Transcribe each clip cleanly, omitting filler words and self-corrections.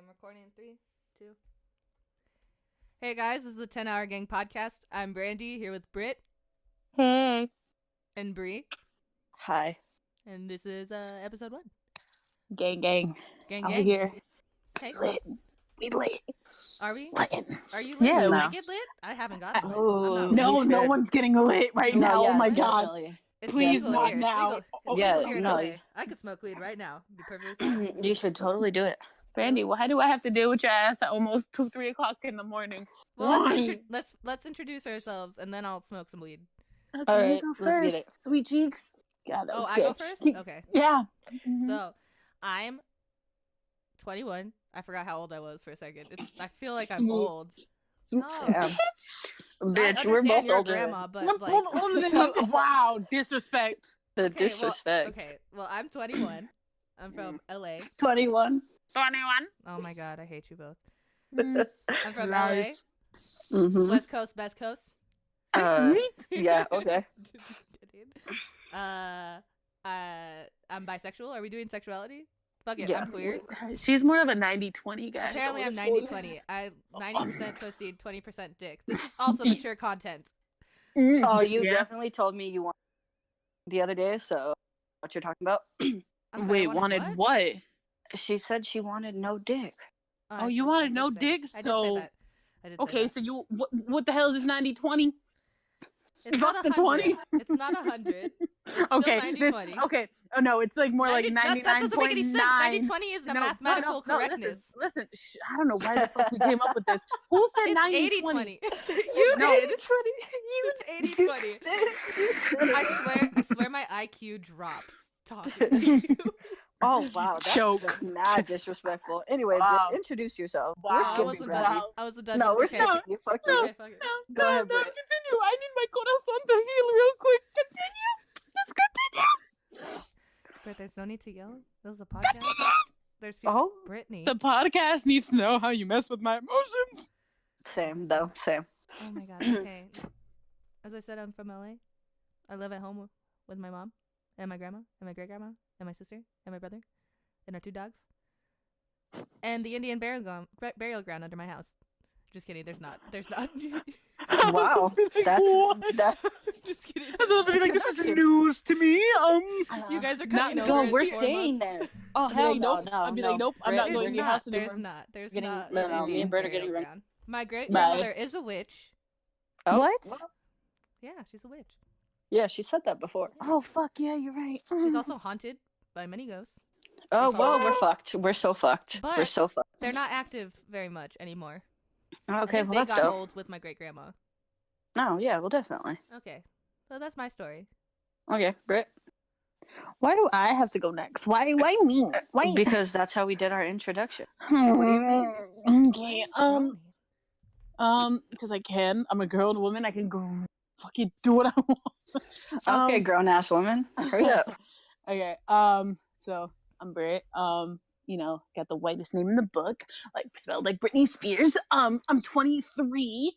I'm recording in 3, 2. Hey guys, this is the 10-Hour Gang podcast. I'm Brandy here with Brit. Hey. And Brie. Hi. And this is episode 1. Gang. Gang. Over here. Hey. Lit. We lit. Are we? Lit. Are you lit? Yeah. Did No. I get lit? I haven't gotten lit. Oh, No one's getting lit right now. Yeah, oh my definitely. god. It's Please legal not here. now. It's Yeah, legal here in no. LA. I could smoke weed right now. It'd be perfectly fine. You should totally do it. Brandy, why do I have to deal with your ass at almost 2-3 o'clock in the morning? Well, let's introduce ourselves and then I'll smoke some weed. Okay, All right, you go let's get first, it. sweet cheeks. God, that was I good. go first? Okay. Yeah. So, I'm 21. I forgot how old I was for a second. I feel like I'm old. No. Damn. Bitch, we're understand both you're a older. grandma, but Look, like, older than her. Wow, disrespect. The okay, disrespect. Well, I'm 21. I'm from LA. 21. 21. Oh my god, I hate you both. Mm. I'm from Nice. Mm-hmm. LA. West Coast, best coast. Yeah, okay. Just kidding. I'm bisexual. Are we doing sexuality? Fuck it, Yeah. I'm queer. She's more of a 90-20 guy. Apparently, I'm 90-20. I 90% pussy, 20% dick. This is also mature content. Oh, you Yeah. definitely told me you wanted the other day, so what you're talking about? I'm sorry, Wait, wanted what? She said she wanted no dick. Oh, you wanted no dick? I did say So that. I did say okay, that. so you what the hell is this 90-20? It's fuck not the 100. 20. It's not 100. It's still Okay, 90-20. okay. Oh no, it's like more like 99.9. That doesn't make any sense. 90-20 is the mathematical correctness. Listen, I don't know why the fuck we came up with this. Who said 90-20? You No. did. It's 80-20. I swear my IQ drops talking to you. Oh, wow. That's Choke. just mad disrespectful. Anyway, Wow. Brit, introduce yourself. Wow. We're skipping a Brandy. I was a Dutch. No, we're okay. skipping you. Fuck you. Okay, fuck it. Go ahead, Brit. Continue. I need my corazon to heal real quick. Continue. Just continue. But there's no need to yell. This is a podcast. There's people. Oh. Brittany. The podcast needs to know how you mess with my emotions. Same, though. Same. Oh my god. Okay. As I said, I'm from LA. I live at home with my mom and my grandma and my great grandma and my sister and my brother and our 2 dogs and the Indian burial ground under my house. Just kidding. There's not. Wow. That's Just kidding. I was supposed to be like, this is news to me. You guys are coming over. No, in we're 4 staying months. there. Oh, I'd be hell like, no, nope. no. I'd be like, nope. I'm not Brit, going to your house There's anymore. not. There's Getting- not. no, an no, me Indian and Brit are burial getting ready. ground. My great Bye. grandmother is a witch. Oh, What? Yeah, she's a witch. Yeah, she said that before. Oh, fuck yeah, you're right. She's also haunted by many ghosts. Oh, well, What? we're fucked. We're so fucked. But we're so fucked. They're not active very much anymore. Okay, I think well, they let's got go. old with my great grandma. Oh, yeah, well, definitely. Okay, so that's my story. Okay, Brit. Why do I have to go next? Why me? Why? Because that's how we did our introduction. Okay. Because I can. I'm a girl and a woman. I can go fucking do what I want. Okay, grown-ass woman. Hurry up. Okay. So I'm Brit. Got the whitest name in the book, like spelled like Britney Spears. I'm 23,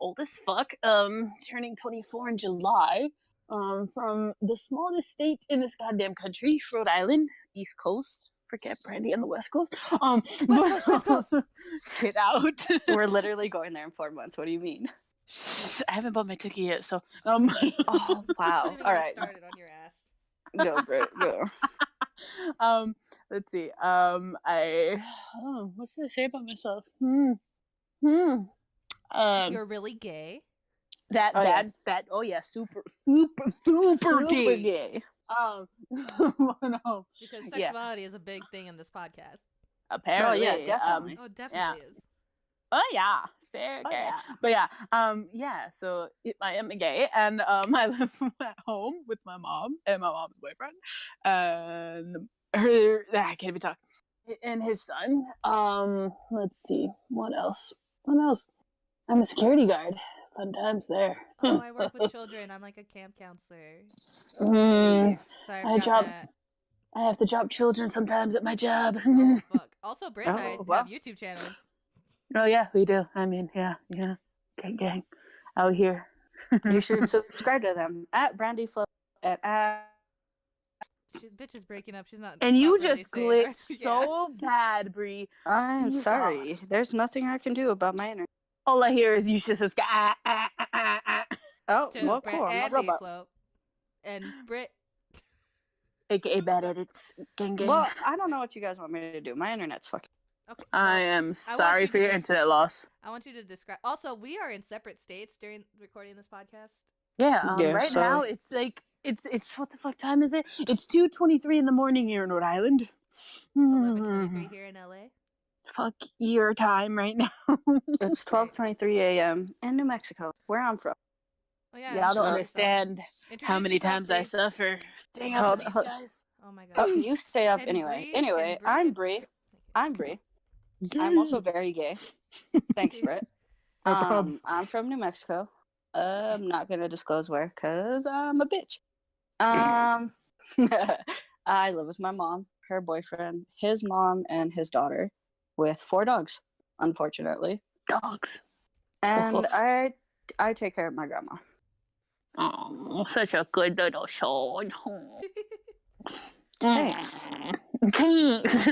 old as fuck. Turning 24 in July. From the smallest state in this goddamn country, Rhode Island, East Coast. Forget Brandy on the West Coast. West Coast. Get out. We're literally going there in 4 months. What do you mean? I haven't bought my ticket yet, so Oh, wow. Don't even All get right. started on your ass. Go, Brit, go. Let's see. What should I say about myself? You're really gay. Oh yeah, super gay. gay. No. Because Yeah. sexuality is a big thing in this podcast. Apparently, yeah, definitely. Oh, it definitely is. Oh yeah, fair Oh, gay. yeah. But yeah, so I am gay, and I live at home with my mom and my mom's boyfriend, and I can't even talk, and his son. Let's see, what else? I'm a security guard. Fun times there. Oh, I work with children. I'm like a camp counselor. Sorry, I forgot that. I have to drop children sometimes at my job. Oh, fuck. Also, Brit and I Oh, wow. have YouTube channels. Oh yeah, we do. I mean, yeah, gang, out here. You should subscribe to them at Brandy Flow and at Bitch is breaking up. She's not. And you properly just saying glitched our- so bad, Bree. I'm Jesus. sorry. There's nothing I can do about my internet. All I hear is you just says Oh, to well, cool. I'm a Andy robot. float and Brit. aka bad edits. Gang gang. Well, I don't know what you guys want me to do. My internet's fucking. Okay, I well, am I sorry want you for to your dis- internet loss. I want you to describe. Also, we are in separate states during recording this podcast. Yeah, Yeah, right so- now it's like it's what the fuck time is it? It's 2:23 in the morning here in Rhode Island. It's 11:23 here in LA. Fuck your time right now. It's 12:23 a.m. in New Mexico, where I'm from. Oh yeah. Y'all don't introduce understand yourself. how Introduce many yourself, times I Bree. suffer. Dang Hold- up with these hold- guys. Oh my god. Oh, you stay up Can anyway. Bree- Anyway, can Bree- I'm Bree. I'm Bree. I'm also very gay. Thanks, Brit. No probs. I'm from New Mexico. I'm not gonna disclose where, cause I'm a bitch. I live with my mom, her boyfriend, his mom, and his daughter, with 4 dogs, unfortunately. Dogs. And I take care of my grandma. Oh, such a good little soul. Thanks. Thanks.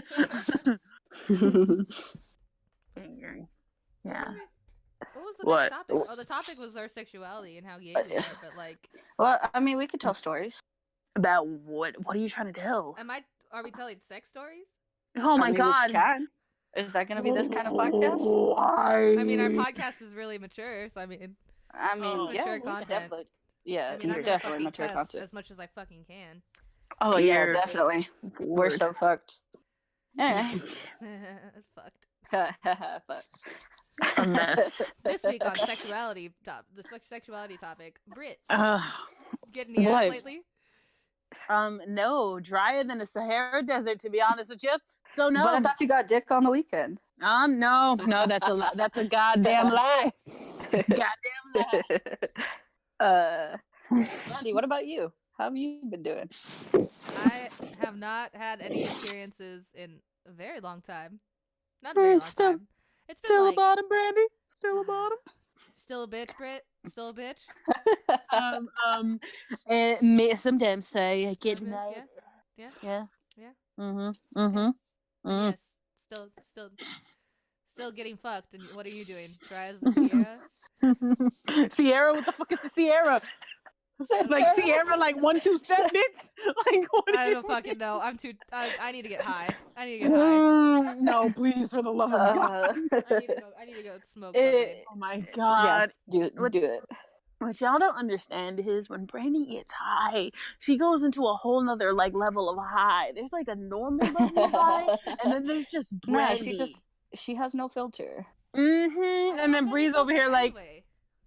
Yeah. What was the What? next topic? Oh, the topic was our sexuality and how gay we are. But like, Well, I mean, we could tell stories. About what? What are you trying to tell? are we telling sex stories? Oh my I mean, we god. can. Is that going to be this kind of podcast? Why? I mean, our podcast is really mature, so I mean, I mean, Oh. yeah, Mature we could content. definitely. Yeah, I mean, I'm gonna definitely fucking mature cuss content. as much as I fucking can. Oh yeah, Dear definitely. We're Lord. so fucked. Anyway. Fucked. Fucked. A mess. This week on sexuality sexuality topic, Brit Ugh. getting the What? ass lately. No, drier than the Sahara Desert, to be honest with you. So no. But I thought you got dick on the weekend. No, that's a goddamn lie. Goddamn lie. Bandy, what about you? How have you been doing? I have not had any experiences in a very long time. Not a very long time. It's been Still like a bottom, Brandy. Still a bottom. still a bitch, Brit. Still a bitch. Sometimes say getting Yeah. out. Yeah. Yeah. Yeah. Mm-hmm. But yes, still getting fucked. And what are you doing? Dry as the Sierra? Sierra, what the fuck is the Sierra? Like Sierra, like 1 2 step, bitch. Like what I is don't fucking know. I'm too. I need to get high. I need to get high. No, please, for the love of God. I need to go smoke something. Oh my Yeah, God. do it. What y'all don't understand is when Brainy gets high, she goes into a whole nother like level of high. There's like a normal level of high, and then there's just Nah, Brandy. she has no filter. Mm-hmm. And then Bree's over here like, Anyway.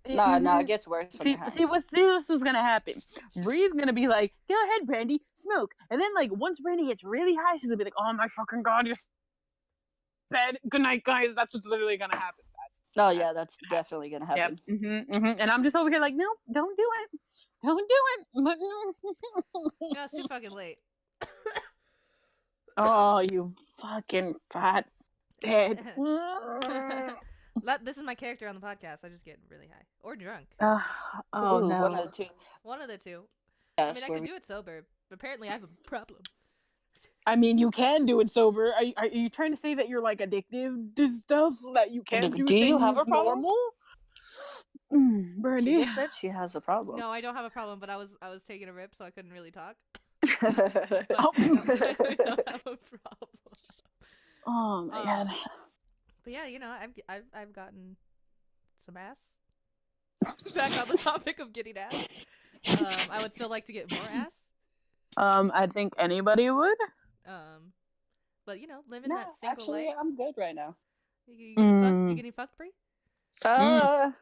No, it gets worse when See, you're high. see, this was gonna happen. Bree's gonna be like, "Go ahead, Brandy, smoke." And then, like, once Brandy gets really high, she's gonna be like, "Oh my fucking god, you're bed. Good night, guys." That's what's literally gonna happen. Oh yeah, that's definitely gonna happen. And I'm just over here like, "No, don't do it, don't do it." But No, it's too fucking late. oh, you fucking fat head. This is my character on the podcast. I just get really high or drunk. Oh Ooh, no. one of the two. One of the two. I Yes, mean, I where could we- do it sober, but apparently I have a problem. I mean, you can do it sober. Are you trying to say that you're like addictive to stuff that you can't do? Do you things have a problem? normal? She Brandy. just said she has a problem. No, I don't have a problem, but I was taking a rip, so I couldn't really talk. Oh. I don't have a problem. Oh my god. But yeah, I've gotten some ass. Back on the topic of getting ass. I would still like to get more ass. I think anybody would. But living No, that single actually, life. I'm good right now. You getting fucked, Brie? I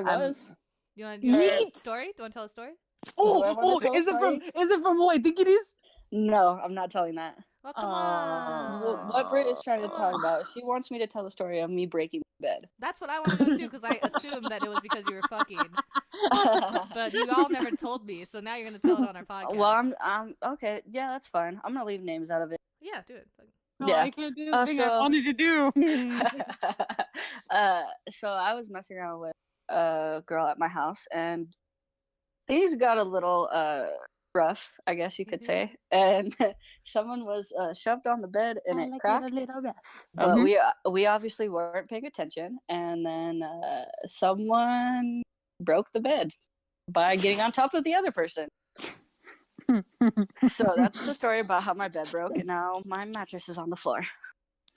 was. You want to tell a Yeet. story? Do you want to tell a story? wanna tell a Is it story? from who I think it is? No, I'm not telling that. Oh, come on. What Brit is trying to talk about? She wants me to tell the story of me breaking bed. That's what I want to know too, because I assumed that it was because you were fucking. But you all never told me, so now you're gonna tell it on our podcast. Well, I'm okay. Yeah, that's fine. I'm gonna leave names out of it. Yeah, do it. No, Yeah. I can't do the thing I so- wanted to do. So I was messing around with a girl at my house, and things got a little rough, I guess you could Mhm. say. And someone was shoved on the bed and it cracked. rough. But we obviously weren't paying attention, and then someone broke the bed by getting on top of the other person. So that's the story about how my bed broke, and now my mattress is on the floor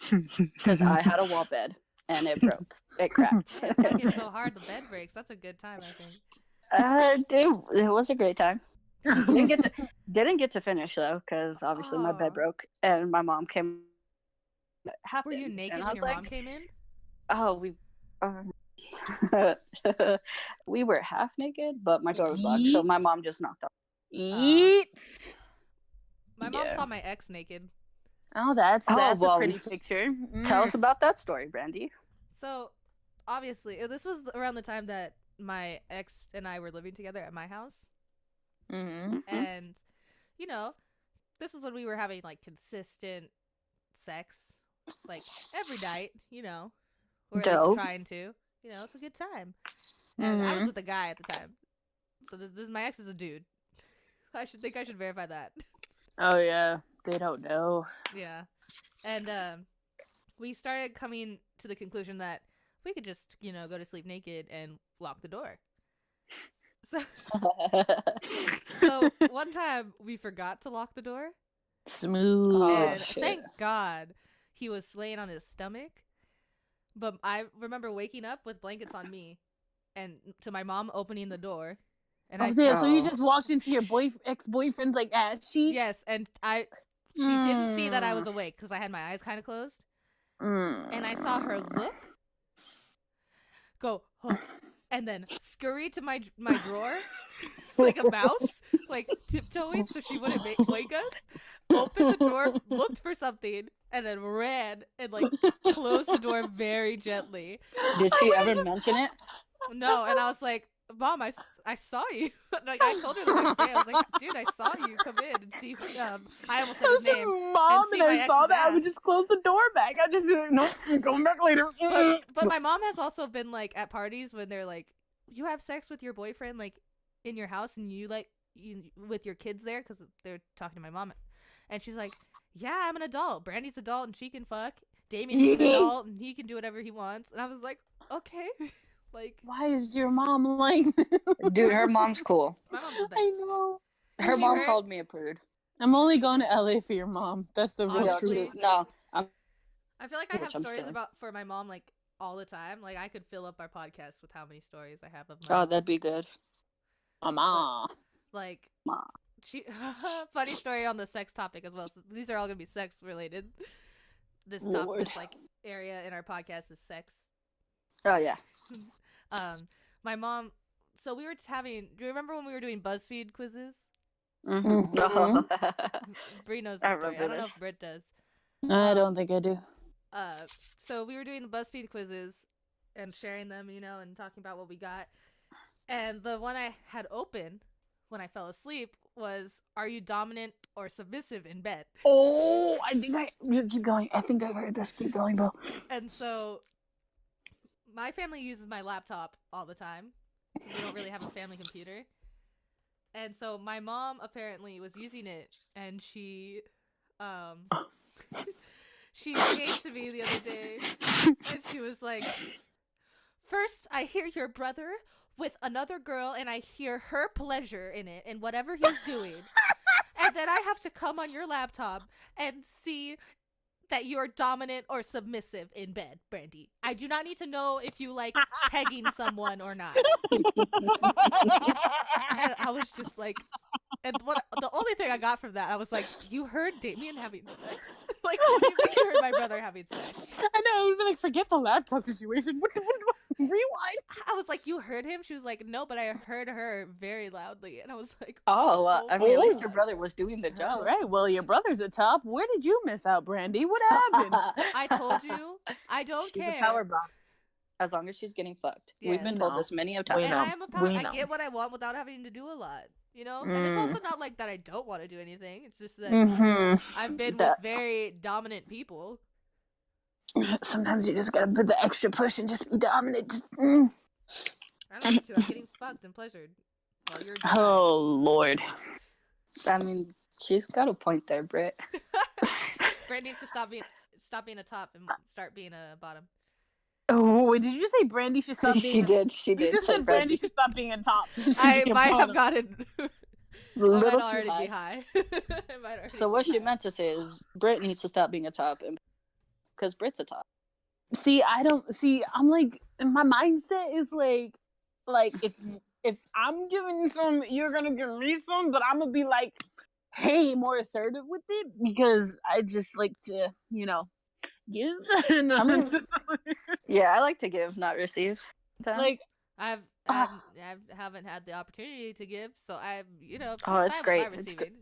because I had a wall bed and it broke. It cracked. It broke it so hard the bed breaks. That's a good time, I think. It was a great time. Didn't get to finish though, because obviously my bed Aw. broke, and my mom came. Were you naked when your mom came in? Oh, we were half naked, but my door was locked, so my mom just knocked off. Eat. My mom Yeah. saw my ex naked. Oh, that's Oh, a well, pretty picture. Tell us about that story, Brandy. So, obviously, this was around the time that my ex and I were living together at my house. Mm-hmm. And, you know, this is when we were having, like, consistent sex, like, every night, you know. Or at least Dope. trying to. You know, it's a good time. And I was with a guy at the time. So this my ex is a dude. I should verify that. Oh yeah, they don't know. Yeah. And we started coming to the conclusion that we could just, you know, go to sleep naked and lock the door. So one time we forgot to lock the door. Smooth. Oh, And shit. thank God he was laying on his stomach. But I remember waking up with blankets on me and to my mom opening the door. And So you just walked into your ex-boyfriend's like ass cheeks? Yes, and she didn't see that I was awake because I had my eyes kind of closed. And I saw her look, go, oh, and then scurry to my drawer like a mouse, like tiptoeing so she wouldn't wake us. Opened the door, looked for something, and then ran and like closed the door very gently. Did she ever mention it? No, and I was like, Mom, I saw you. Like I told her the next day, I was like, dude, I saw you come in and see. I almost said his name. Mom, see and my I saw ex's that. I would ass. just close the door back. I just no, I'm going back later. But my mom has also been like at parties when they're like, you have sex with your boyfriend like in your house and you with your kids there because they're talking to my mom, and she's like, yeah, I'm an adult. Brandy's adult and she can fuck. Damien's an adult and he can do whatever he wants. And I was like, okay. Like, why is your mom like Dude, her mom's cool. My mom's the best. I know. Her She mom heard- called me a prude. I'm only going to LA for your mom. That's the real Honestly, truth. No, I feel like I have Which I'm stories still. for my mom like all the time. Like I could fill up our podcast with how many stories I have of my oh, mom. that'd be good. Mama. Like Ma. she funny story on the sex topic as well. So these are all gonna be sex related. This Lord. like area in our podcast is sex. Oh yeah. My mom. So we were having. Do you remember when we were doing BuzzFeed quizzes? Mhm. Brit knows I the story. I remember don't know this. if Brit does. I don't think I do. So we were doing the BuzzFeed quizzes and sharing them, you know, and talking about what we got. And the one I had open when I fell asleep was, "Are you dominant or submissive in bed?" Oh, you keep going. I think I heard this. Keep going, Bill. And so my family uses my laptop all the time. We don't really have a family computer. And so my mom apparently was using it, and she she came to me the other day and she was like, "First I hear your brother with another girl and I hear her pleasure in it and whatever he's doing. And then I have to come on your laptop and see that you're dominant or submissive in bed, Brandy. I do not need to know if you like pegging someone or not." And I was just like, the only thing I got from that, I was like, "You heard Damien having sex?" Like, what do you think you heard my brother having sex? I know. I would be like, forget the laptop situation. What? Rewind. I was like, "You heard him?" She was like, "No, but I heard her very loudly." And I was like, Oh, well, I mean, at least your my brother was doing the All job. right. Well, your brother's a top. Where did you miss out, Brandy? What happened? I told you, I don't She's care. a power bomb. As long as she's getting fucked. We've been Yes. told No. this many of We times. And know. I am a power. We I know. get what I want without having to do a lot, you know. And it's also not like that I don't want to do anything. It's just that Mm-hmm. I've been with That- very dominant people. Sometimes you just gotta put the extra push and just be dominant. Just. I don't need to. I'm getting fucked and pleasured while you're doing Oh Lord. I mean, she's got a point there, Brit. Brit needs to stop being a top and start being a bottom. Oh, wait, did you just say Brandy should stop being She did. She You did. just said Brandy should stop being a top. I might have gotten a little too already high. be high. It might already So what be she high. meant to say is Brit needs to stop being a top, because Brit's a top. See, I don't see. I'm like, my mindset is like if I'm giving some, you're gonna give me some, but I'm gonna be like, hey, more assertive with it because I just like to, give. I mean, yeah, I like to give, not receive. like I haven't had the opportunity to give, so Oh, it's great.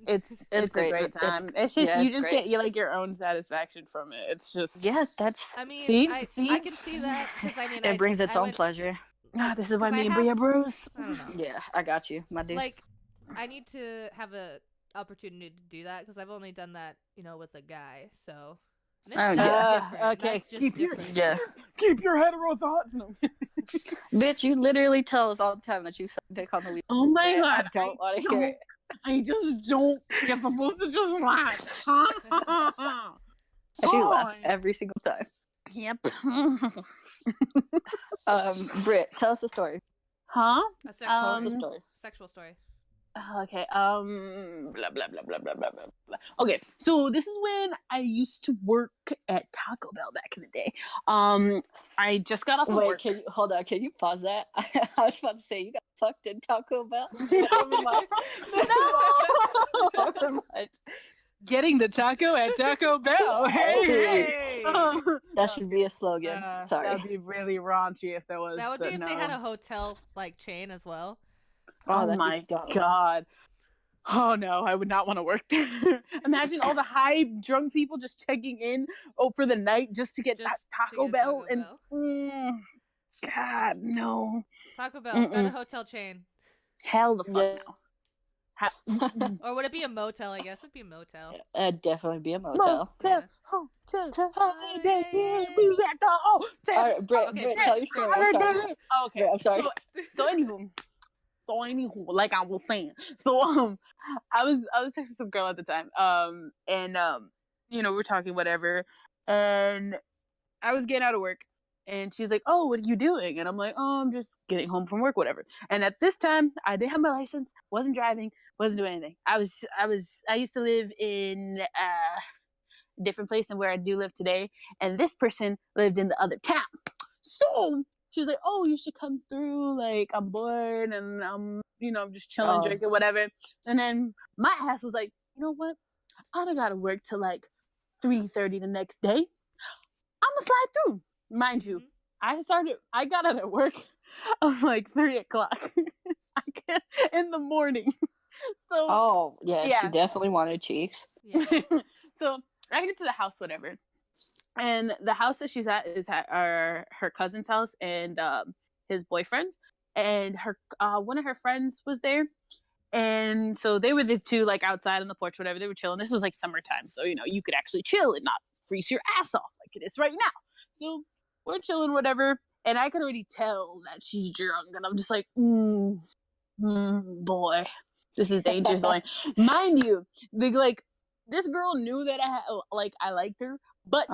it's great. a great time. It's just you just great. get your own satisfaction from it. It's just that's. I mean, See? I can see that because I mean, It brings its own pleasure. this is why 'cause me I and Bria have- bros. I don't know. Yeah, I got you, my dude. Like, I need to have a opportunity to do that because I've only done that, with a guy. So Oh, that's yeah. different. Okay, That's just different. keep your hetero thoughts. No. Bitch, you literally tell us all the time that you suck dick on the weekend. Oh my god, I don't want to hear it. I just don't. You're supposed to just laugh. I do laugh every single time. Yep. Brit, tell us a story. Huh? A Tell us a sexual, story. sexual story. Okay. Blah blah blah blah blah blah blah blah. Okay. So this is when I used to work at Taco Bell back in the day. I just got off of work. Hold on, can you pause that? I was about to say you got fucked in Taco Bell. Never mind. Never mind. Getting the taco at Taco Bell. Hey. That should be a slogan. Sorry. That'd be really raunchy if there was. That would be if they had a hotel chain as well. Oh my god. Oh no, I would not want to work there. Imagine all the high drunk people just checking in for the night just to get that Taco Bell. God, no. Taco Bell's got a hotel chain. Hell the fuck no. Or would it be a motel? I guess it'd be a motel. It'd definitely be a motel. Hotel. We at the hotel. All right, Brit, tell your story. I'm sorry. Okay, Brit, I'm sorry. So anywho, like I was saying, so I was texting some girl at the time, and we're talking whatever, and I was getting out of work, and she's like, "Oh, what are you doing?" And I'm like, "Oh, I'm just getting home from work, whatever." And at this time, I didn't have my license, wasn't driving, wasn't doing anything. I used to live in a different place than where I do live today, and this person lived in the other town. So she was like, "Oh, you should come through. Like, I'm bored and I'm just chilling, drinking, whatever." And then my ass was like, "You know what? I don't gotta work till like 3:30 the next day. I'ma slide through." Mind you, I got out of work of like 3:00 in the morning. So she definitely wanted cheeks. Yeah. So I get to the house, whatever. And the house that she's at is at her cousin's house and his boyfriend's, and her one of her friends was there, and so they were the two like outside on the porch, whatever. They were chilling. This was like summertime, so you could actually chill and not freeze your ass off like it is right now. So we're chilling, whatever, and I could already tell that she's drunk, and I'm just like, boy, this is dangerous. Mind you, this girl knew that I liked her, but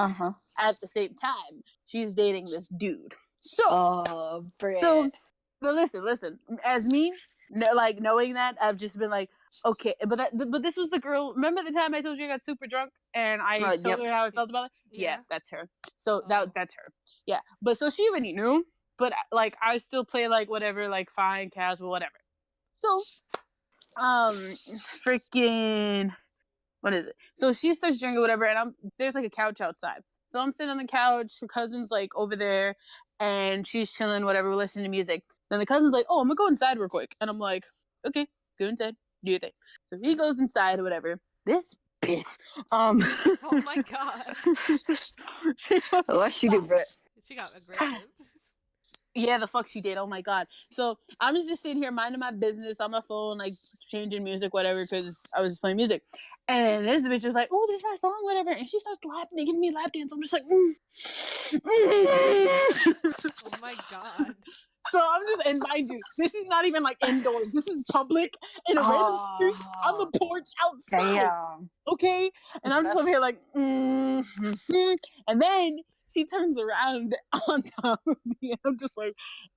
at the same time, she's dating this dude. So, Brit. But listen. As me, knowing that, I've just been like, okay. But this was the girl. Remember the time I told you I got super drunk and I told her how I felt about it? Yeah, that's her. So that's her. Yeah, but so she already knew. But like, I still play like whatever, like fine, casual, whatever. So, freaking. What is it? So she starts drinking whatever, and there's like a couch outside. So I'm sitting on the couch. Her cousin's like over there, and she's chilling, whatever, listening to music. Then the cousin's like, "Oh, I'm gonna go inside real quick," and I'm like, "Okay, go inside, do your thing." So he goes inside or whatever. This bitch, Oh my god. What she do, Brit? She got aggressive. Yeah, the fuck she did. Oh my god. So I'm just sitting here minding my business on my phone, like changing music, whatever, because I was just playing music. And this bitch was like, "Oh, this is my song, whatever." And she starts laughing and giving me a lap dance. I'm just like, Oh my god. So I'm just, and mind you, this is not even like indoors. This is public in a random street on the porch outside. Damn. Okay, and I'm just over here like, and then she turns around on top of me, and I'm just like,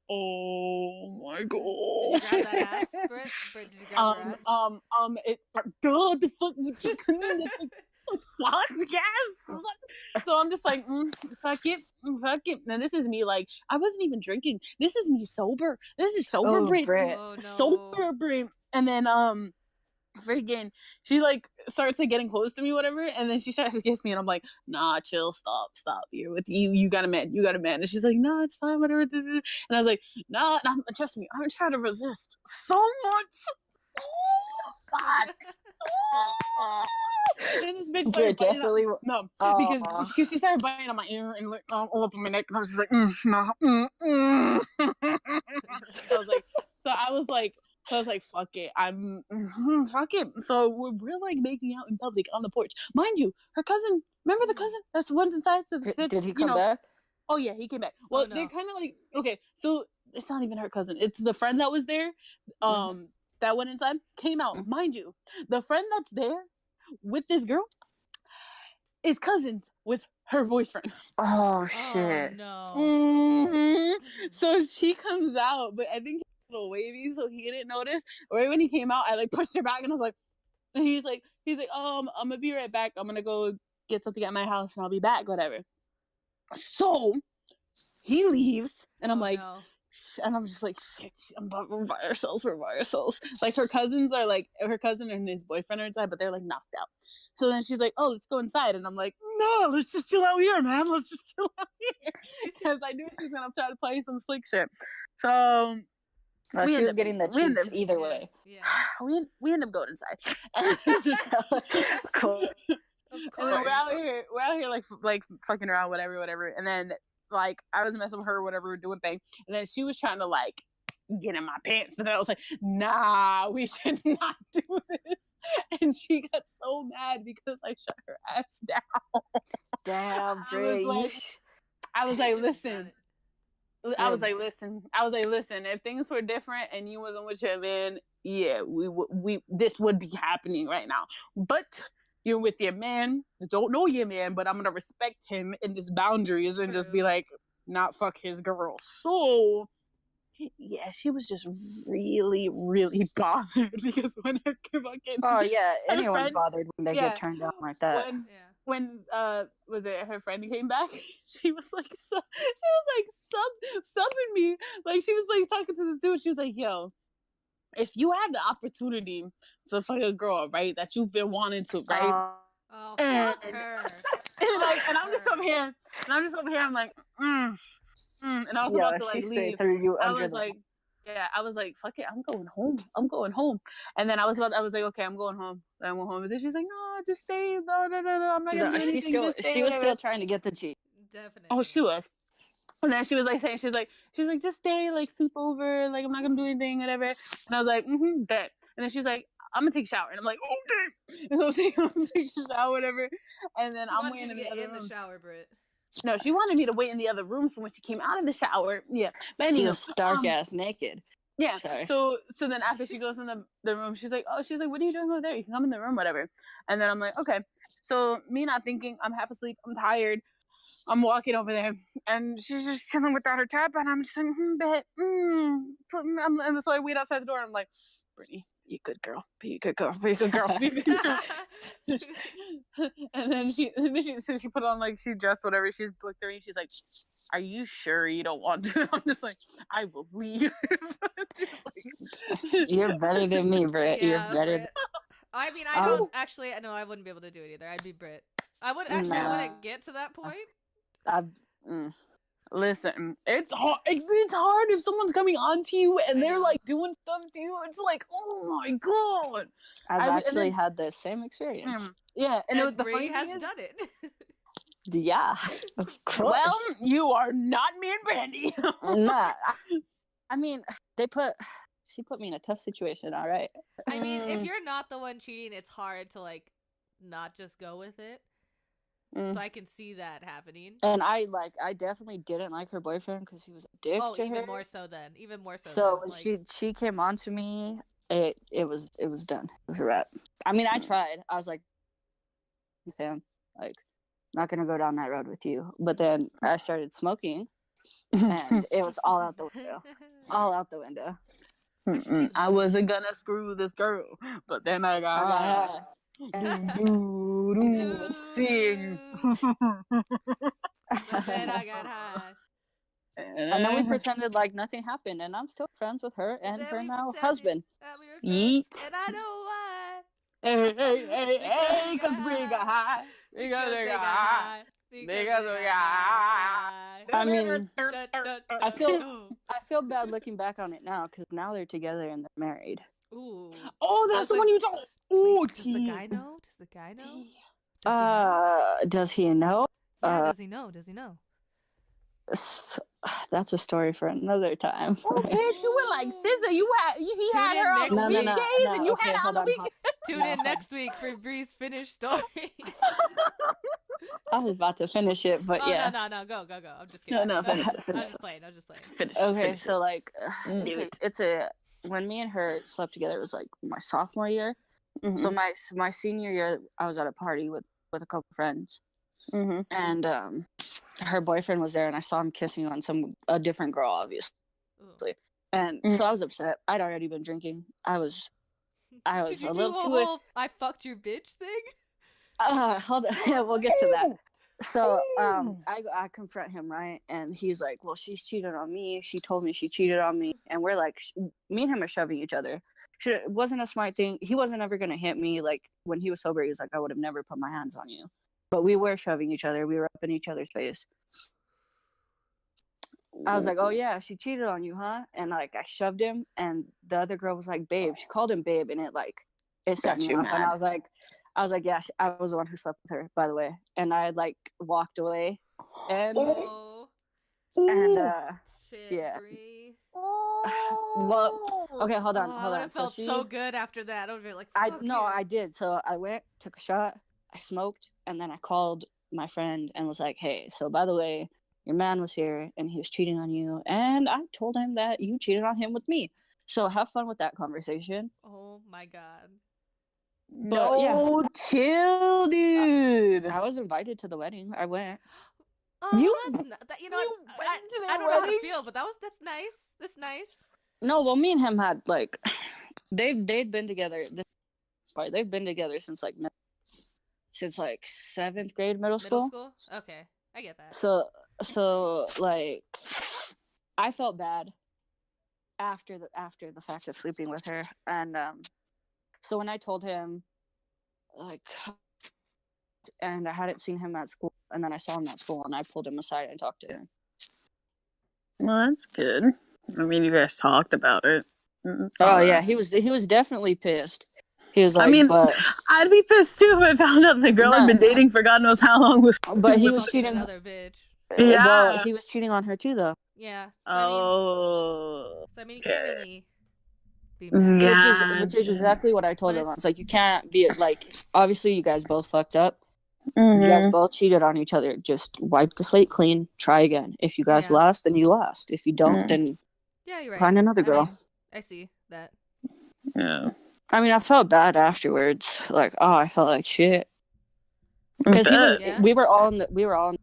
oh my Did god. you grab that ass, Brit? Brit, did you grab her ass? Duh, the fuck, the fuck, yes. So I'm just like, fuck it. And this is me, like, I wasn't even drinking. This is me sober. This is sober Brit. Oh, no. Sober Brit. And then freaking, she like starts like getting close to me, whatever, and then she tries to kiss me, and I'm like, nah, chill, stop. You're with you got a man, and she's like, nah, it's fine, whatever. And I was like, nah, trust me, I'm trying to resist so much. God. And this bitch started biting definitely because she started biting on my ear and like all up on my neck, and I was just like, I was like, fuck it, fuck it. So we're like making out in public on the porch, mind you. Her cousin, remember the cousin that's the one's inside? So did he come back? Oh yeah, he came back. Well, no. they're kind of like, okay, so it's not even her cousin. It's the friend that was there. That went inside, came out. Mind you, the friend that's there with this girl is cousins with her boyfriend. Oh shit. Oh, no. So she comes out, but I think he's a little wavy, so he didn't notice. Right when he came out, I like pushed her back, and I was like, he's like, I'm gonna be right back. I'm gonna go get something at my house, and I'll be back, whatever. So he leaves, and I'm like, no. and I'm just like, shit, we're by ourselves. Like, her cousins are like, her cousin and his boyfriend are inside, but they're like knocked out. So then she's like, oh, let's go inside. And I'm like, no, let's just chill out here, man. Let's just chill out here. Because I knew she was going to try to play some slick shit. So she was getting the cheeks either way. Yeah. We end up going inside. Cool. And then we're out here like fucking around, whatever. And then like I was messing with her, whatever, doing thing. And then she was trying to like get in my pants, but then I was like, nah, we should not do this. And she got so mad because I shut her ass down. Damn, Brit. I was like, listen. If things were different and you wasn't with your man, yeah, we this would be happening right now. But you're with your man, don't know your man, but I'm gonna respect him in his boundaries and just be like, not fuck his girl. So yeah, she was just really, really bothered because when her fucking anyone's bothered when they get turned down like that. When was it her friend came back? She was like subbing me, like she was like talking to this dude. She was like, yo, if you had the opportunity to fuck a girl, right, that you've been wanting to, right? Fuck her. And I'm just over here, I'm like, and I was about to like leave. I was like, fuck it, I'm going home. And then I was like, okay, I'm going home. Then I went home. And then she's like, no, just stay. Blah, blah, blah, blah. I'm not gonna do anything. She was still trying to get the cheek. Definitely. Oh, she was. And then she was like saying, she's like, just stay, like sleep over, like I'm not gonna do anything, whatever. And I was like, bet. And then she's like, I'm gonna take a shower. And I'm like, okay. And so she goes to take a shower, whatever. And then I'm waiting in the other room. The shower, Brit. No, she wanted me to wait in the other room. So when she came out of the shower, but anyway, she was stark ass naked. Yeah. Sorry. So then after she goes in the room, she's like, what are you doing over there? You can come in the room, whatever. And then I'm like, okay. So me not thinking, I'm half asleep, I'm tired. I'm walking over there, and she's just chilling without her tap, and I'm just like, bet. And so I wait outside the door, and I'm like, Brittany, be a good girl. Be a good girl. And then she put on, like, she dressed whatever. She looked at me, she's like, are you sure you don't want to? I'm just like, I will leave. Like, you're better than me, Brit. Yeah, you're better. Brit. I mean, I don't actually. No, I wouldn't be able to do it either. I'd be Brit. I wouldn't get to that point. Listen, it's hard. It's hard if someone's coming onto you and they're like doing stuff to you. It's like, oh my god. I've actually had the same experience. Yeah, and the Bree funny has thing is, done it. Yeah, of course. Well, you are not me and Bandy. Not. I mean, she put me in a tough situation. All right. I mean, if you're not the one cheating, it's hard to like not just go with it. So I can see that happening. And I definitely didn't like her boyfriend because he was a dick to her. Even more so then. Even more so. So then. when she came on to me, it was done. It was a wrap. I mean, I tried. I was like, Sam, like, not gonna go down that road with you. But then I started smoking, and it was all out the window. All out the window. I wasn't gonna screw this girl, but then I got high. Sing. But then I got high. And then we pretended like nothing happened, and I'm still friends with her and her now husband. Yeet. And I know why. Hey, because we got high. Because we got high. Because we got high. I mean, I feel bad looking back on it now because now they're together and they're married. Ooh. Oh, that's the one you told. Ooh, does the guy know? Does the guy know? Does he know? Yeah, does he know? Does he know? That's a story for another time. Oh, bitch, you were like SZA. He had her on the weekdays, and you had her on the weekends. Tune in next week for Bree's finished story. I was about to finish it, but yeah. No, go. I'm just kidding. No, finish it. I was just playing. Okay, so like, it's when me and her slept together, it was like my sophomore year. Mm-hmm. So my senior year, I was at a party with a couple friends, and her boyfriend was there, and I saw him kissing on a different girl, obviously. Ooh. And so I was upset. I'd already been drinking. I was Did you a little do a whole I fucked your bitch thing? Hold on. Yeah, we'll get to that. So I confront him, right? And he's like, well, she's cheated on me. She told me she cheated on me. And we're like, me and him are shoving each other. It wasn't a smart thing. He wasn't ever going to hit me. Like, when he was sober, he was like, I would have never put my hands on you. But we were shoving each other. We were up in each other's face. I was like, oh, yeah, she cheated on you, huh? And, like, I shoved him. And the other girl was like, babe. She called him babe. And it set me off. And I was like, yeah, I was the one who slept with her, by the way. And I, like, walked away. And, shit, yeah. Bree. Well, okay, hold on. I felt so good after that. I would be like, I did. So I went, took a shot, I smoked, and then I called my friend and was like, hey, so by the way, your man was here and he was cheating on you, and I told him that you cheated on him with me. So have fun with that conversation. Oh my god. But, yeah. Chill, dude. I was invited to the wedding. I went. Oh, I don't know how to feel, but that's nice. That's nice. No, well, me and him had like they'd been together. They've been together since like 7th grade, middle school. Okay, I get that. So like, I felt bad after the fact of sleeping with her, and so when I told him, like, and I hadn't seen him at school, and then I saw him at school, and I pulled him aside and talked to him. Well, that's good. I mean, you guys talked about it. Oh yeah, he was definitely pissed. He was like, I'd be pissed too if I found out the girl I'd been dating for God knows how long was. But he was cheating. Another bitch. Yeah, well, he was cheating on her too, though. Yeah. So, you can't really be mad. Which is exactly what I told him. I was like, you can't be like. Obviously, you guys both fucked up. Mm-hmm. You guys both cheated on each other. Just wipe the slate clean. Try again. If you guys lost, then you lost. If you don't, then you're right. Find another girl. I see that. Yeah. I mean, I felt bad afterwards. Like, I felt like shit. Because we were all in the. We were all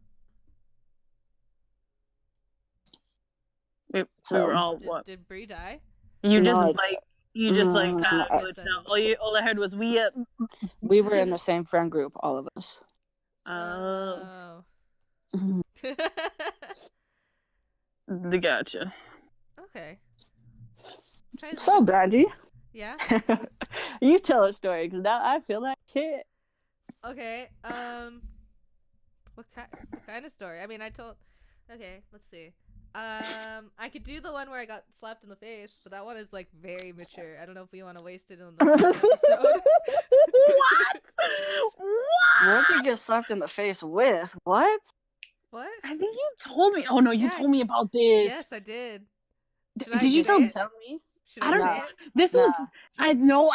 what? Did Brie die? You just kind of all I heard was we were in the same friend group, all of us. Oh. Gotcha. Okay. So, Bandy. Yeah? You tell a story, because now I feel like shit. Okay, what kind of story? I mean, okay, let's see. I could do the one where I got slapped in the face, but that one is, like, very mature. I don't know if we want to waste it on the first episode. What? What did you get slapped in the face with? What? What? I think you told me. Oh, no, you told me about this. Yes, I did. Did you tell me? I don't know. This was... I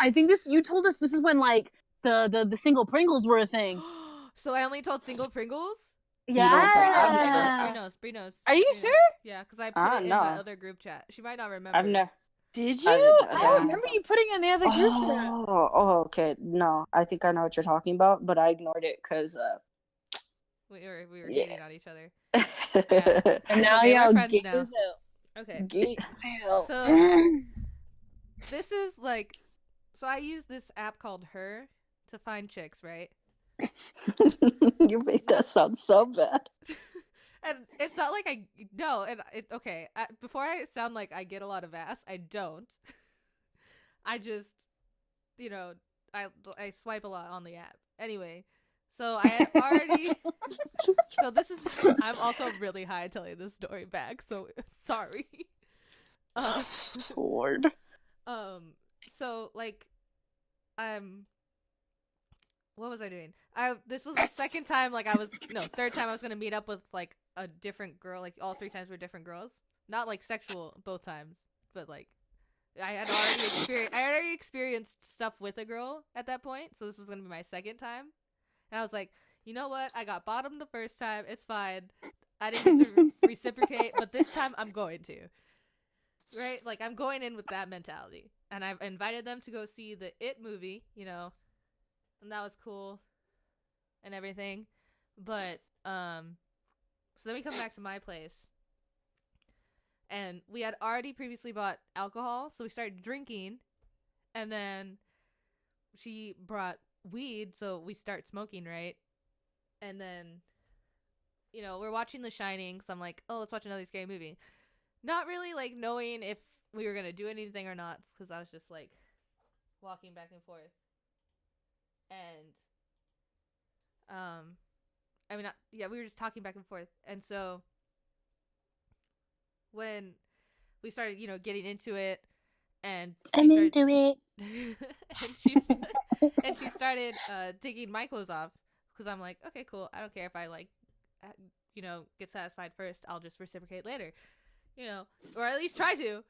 think this... You told us this is when, like, the single Pringles were a thing. So I only told single Pringles? Yeah. Brinos. Are you Brinos. sure? Yeah, because I put it in no. that other group chat. She might not remember. I've never. Did you? I yeah. remember you putting in the other group chat. Oh, okay. No, I think I know what you're talking about, but I ignored it because We were yeah. hating on each other. Yeah. And now okay, y'all we're friends gay now. as hell. Okay. Gay as hell. So this is like, so I use this app called Her to find chicks, right? You made that sound so bad. And it's not like before I sound like I get a lot of ass, I don't. I just, I swipe a lot on the app. Anyway, so I had already. So this is. I'm also really high telling this story back. So sorry. Lord. So like, what was I doing? This was the third time I was gonna meet up with like a different girl. Like all 3 times were different girls. Not like sexual both times, but like I had already experienced stuff with a girl at that point. So this was gonna be my second time, and I was like, you know what? I got bottomed the first time. It's fine. I didn't get to reciprocate, but this time I'm going to. Right? Like I'm going in with that mentality, and I've invited them to go see the It movie. And that was cool and everything. But so then we come back to my place, and we had already previously bought alcohol, so we started drinking, and then she brought weed, so we start smoking, right? And then we're watching The Shining, so I'm like, oh, let's watch another scary movie, not really like knowing if we were gonna do anything or not, because I was just like walking back and forth. And we were just talking back and forth. And so when we started, getting into it, and into it. and she started taking my clothes off, because I'm like, okay, cool. I don't care if I like, get satisfied first. I'll just reciprocate later, or at least try to.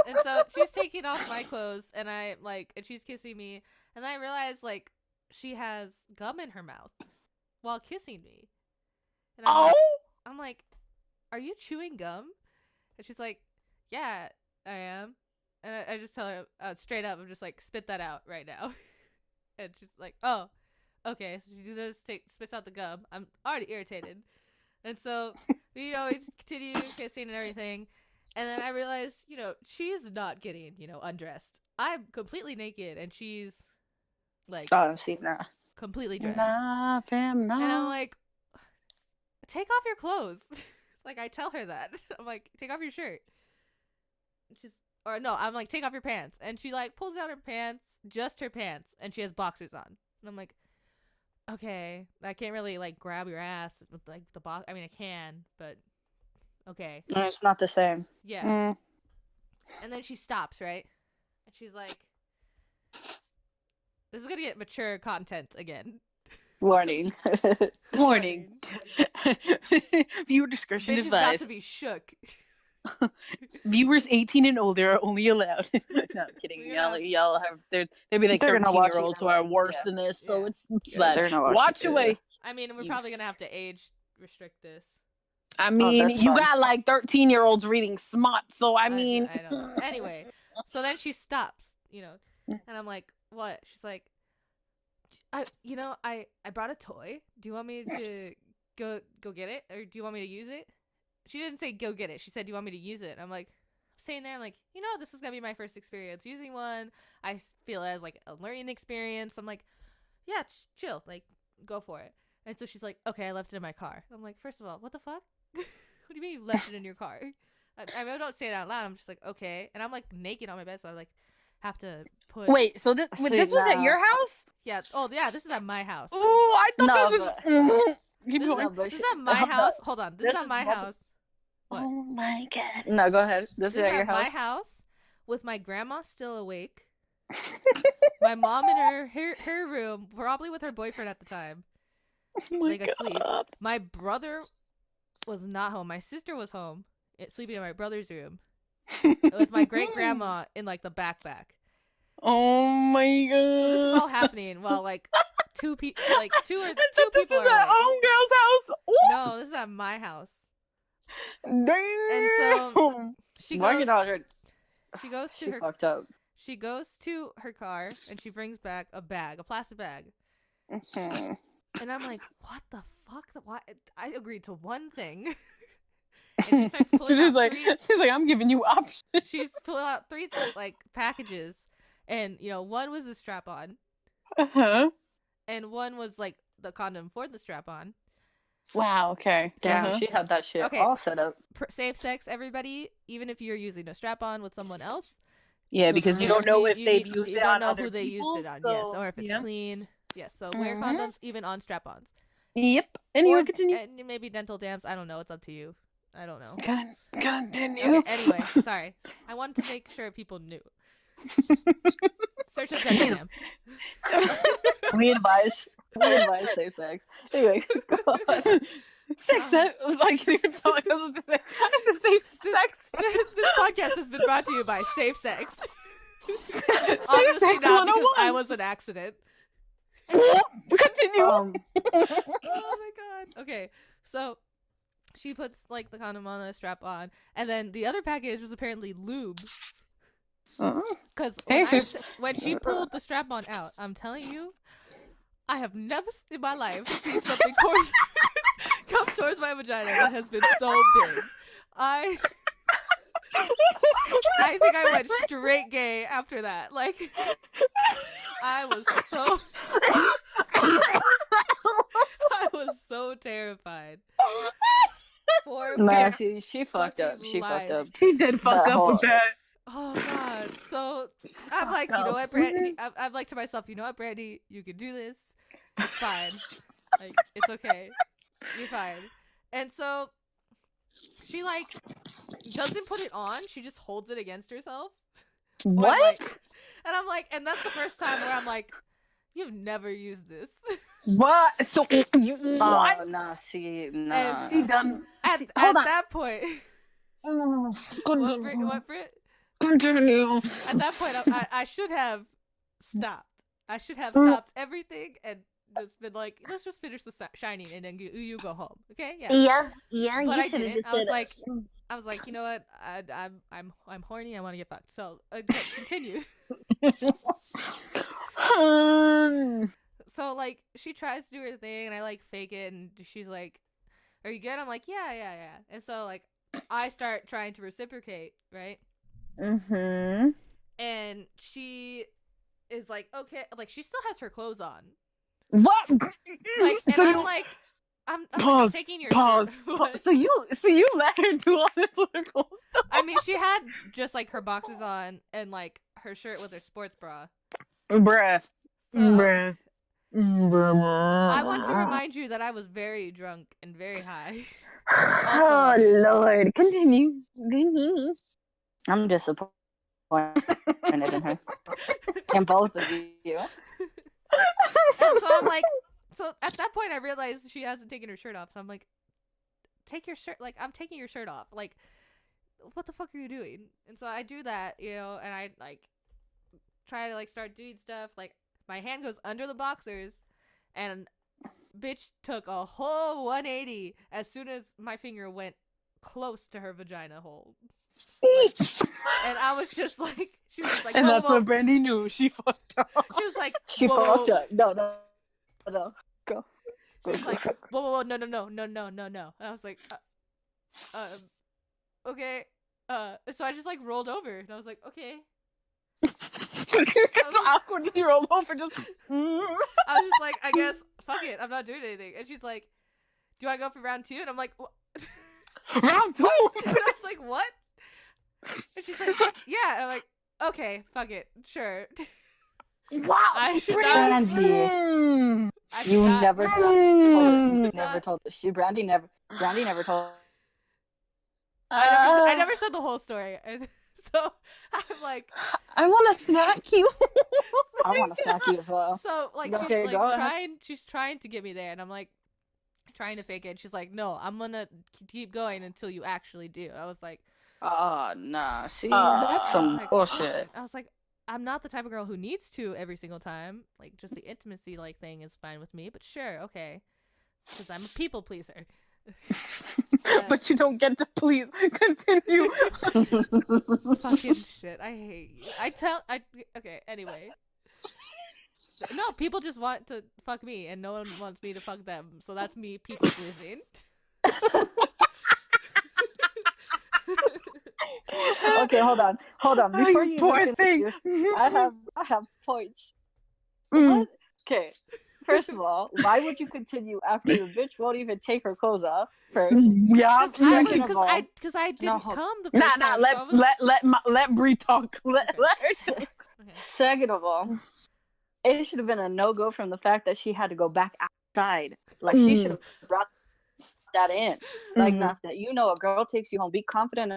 And so she's taking off my clothes, and and she's kissing me, and I realize like she has gum in her mouth while kissing me. And I'm like, are you chewing gum? And she's like, yeah, I am. And I just tell her straight up, I'm just like, spit that out right now. And she's like, oh, okay. So she just spits out the gum. I'm already irritated. And so we always continue kissing and everything. And then I realized, she's not getting, undressed. I'm completely naked, and she's like, oh, I've seen that. Completely dressed. Nah, fam, nah. And I'm like, take off your clothes. Like, I tell her that. I'm like, take off your shirt. I'm like, take off your pants. And she like pulls down her pants, just her pants, and she has boxers on. And I'm like, okay, I can't really like grab your ass with like the box. I mean, I can, but okay. No, it's not the same. Yeah. And then she stops, right? And she's like, this is gonna get mature content again. Warning. Warning. Viewer discretion Bitch advised. is about to be shook. Viewers 18 and older are only allowed. No, I'm kidding. Y'all have they'd be like 13-year-olds who are worse than this, so it's bad. Watch away. I mean, we're probably gonna have to age restrict this. I mean, you got like 13-year-olds reading smut, so I mean. I know. Anyway, so then she stops, and I'm like, what? She's like, I brought a toy. Do you want me to go get it, or do you want me to use it? She didn't say go get it. She said, do you want me to use it? I'm like, staying there. I'm like, this is gonna be my first experience using one. I feel it as like a learning experience. I'm like, yeah, chill, like go for it. And so she's like, okay, I left it in my car. I'm like, first of all, what the fuck? What do you mean you left it in your car? I mean, I don't say it out loud. I'm just like, okay. And I'm like naked on my bed, so I like have to put. Wait, so this was at your house? Yeah. Oh yeah, this is at my house. Oh, I thought this was. This is at my house. Hold on, this is at my house. What? Oh my god. No, go ahead. This is at your house. My house with my grandma still awake. My mom in her room, probably with her boyfriend at the time. Oh my asleep. God. My brother was not home. My sister was home, sleeping in my brother's room, with my great grandma in like the backpack. Oh my god. So this is all happening while like two people are This is at like, homegirl's house. Ooh. no, this is at my house. Damn. And so she Market goes Dodger, to she her fucked up. she goes to her car and she brings back a plastic bag. Mhm. And I'm like, what the fuck? Why? I agreed to one thing. And she starts pulling out she's like, I'm giving you options. she's pulling out 3 like packages, and one was a strap on, Uh-huh. and one was like the condom for the strap on. Wow, okay. Damn, she had that shit all set up. Safe sex, everybody. Even if you're using a strap on with someone else. Yeah, because you don't know if they've used it on You don't know other who they people, used it on, so, yes, or if it's clean. Yes, so wear condoms even on strap-ons. Yep. Anyway, continue. And maybe dental dams. I don't know. It's up to you. I don't know. Continue. Okay, anyway, sorry. I wanted to make sure people knew. Search up dental dam. We advise safe sex. Anyway, go on. Sex, like you're telling us to say, it's a safe sex. This podcast has been brought to you by Safe Sex. Obviously not, because I was an accident. Continue. Oh my god. Okay, so she puts like the condom on, the strap on, and then the other package was apparently lube. Because when she pulled the strap on out, I'm telling you, I have never in my life seen something come towards my vagina that has been so big. I think I went straight gay after that. Like, I was so terrified. Nah, she fucked up. She fucked up. She did fuck up with that. Oh god. So I'm like, you know what, Brandy? I'm like to myself, you know what, Brandy? You can do this. It's fine. Like, it's okay. You're fine. And so she like doesn't put it on. She just holds it against herself. What? And I'm like, and that's the first time where I'm like, you've never used this. What? So what? Nah, she done. At that point. What, Brit? Continue. At that point, I should have stopped. I should have stopped everything and just been like, let's just finish the shining and then you go home. Okay? Yeah. Yeah. But I didn't. I was like, you know what? I'm horny. I want to get fucked. So continue. So like she tries to do her thing and I like fake it and she's like, "Are you good?" I'm like, "Yeah." And so like I start trying to reciprocate, right? Mm-hmm. And she is like, "Okay," like she still has her clothes on. What? Like, and I'm like, I'm pause, taking your pause. So you let her do all this with her clothes on? I mean, she had just like her boxers on and like her shirt with her sports bra. Bruh. So, I want to remind you that I was very drunk and very high. Oh Lord, continue. I'm disappointed in her. And both of you. And so I'm like, so at that point I realized she hasn't taken her shirt off. So I'm like, take your shirt. Like, I'm taking your shirt off. Like, what the fuck are you doing? And so I do that, and I like try to like start doing stuff. Like, my hand goes under the boxers, and bitch took a whole 180 as soon as my finger went close to her vagina hole. And I was just like, she was just like, and that's when Brandy knew she fucked up. She was like, she fucked up. No. Go. She was like, whoa, no. And I was like, okay. So I just like rolled over, and I was like, okay. It's awkward when you roll over. Just. I was just like, I guess, fuck it, I'm not doing anything. And she's like, do I go for round 2? And I'm like, what? Round 2. And I was like, what? And she's like, yeah. And I'm like, okay, fuck it, sure. Wow, I should Brandy. You never told us. Brandy never told. I never said the whole story. So I'm like, I want to smack you. I want to smack you as well. So like, okay, she's trying to get me there, and I'm like trying to fake it. She's like, no, I'm gonna keep going until you actually do. I was like, oh nah, see, that's some bullshit. I was like, I'm not the type of girl who needs to every single time. Like, just the intimacy like thing is fine with me. But sure, okay, because I'm a people pleaser. But you don't get to please. Continue. Fucking shit, I hate you. Okay. Anyway, no, people just want to fuck me, and no one wants me to fuck them. So that's me people pleasing. Okay, hold on. Before you poor finish thing. this, I have points. Mm. What? Okay. First of all, why would you continue after the bitch won't even take her clothes off first? Yeah. Because I didn't come the first time. Let Brit talk. Let her talk. Okay. Second of all, it should have been a no-go from the fact that she had to go back outside. Like, she should have brought that in. Like, not that, a girl takes you home. Be confident.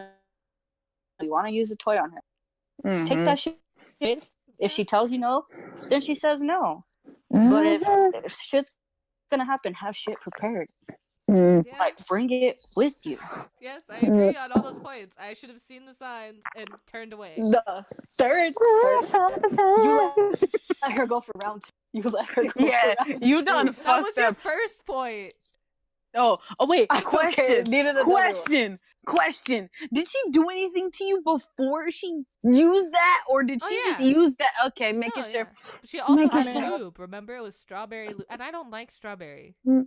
You want to use a toy on her. Take that shit. If she tells you no, then she says no. But if shit's gonna happen, have shit prepared. Yeah. Like, bring it with you. Yes, I agree on all those points. I should have seen the signs and turned away. The third, you let her go for round 2. You let her go for round 2. You done That fucked was your up. first point. Oh wait. Okay, Question. Did she do anything to you before she used that, or did she just use that? Okay, making sure. Yeah. She also had lube. Remember, it was strawberry lube, and I don't like strawberry. Oh,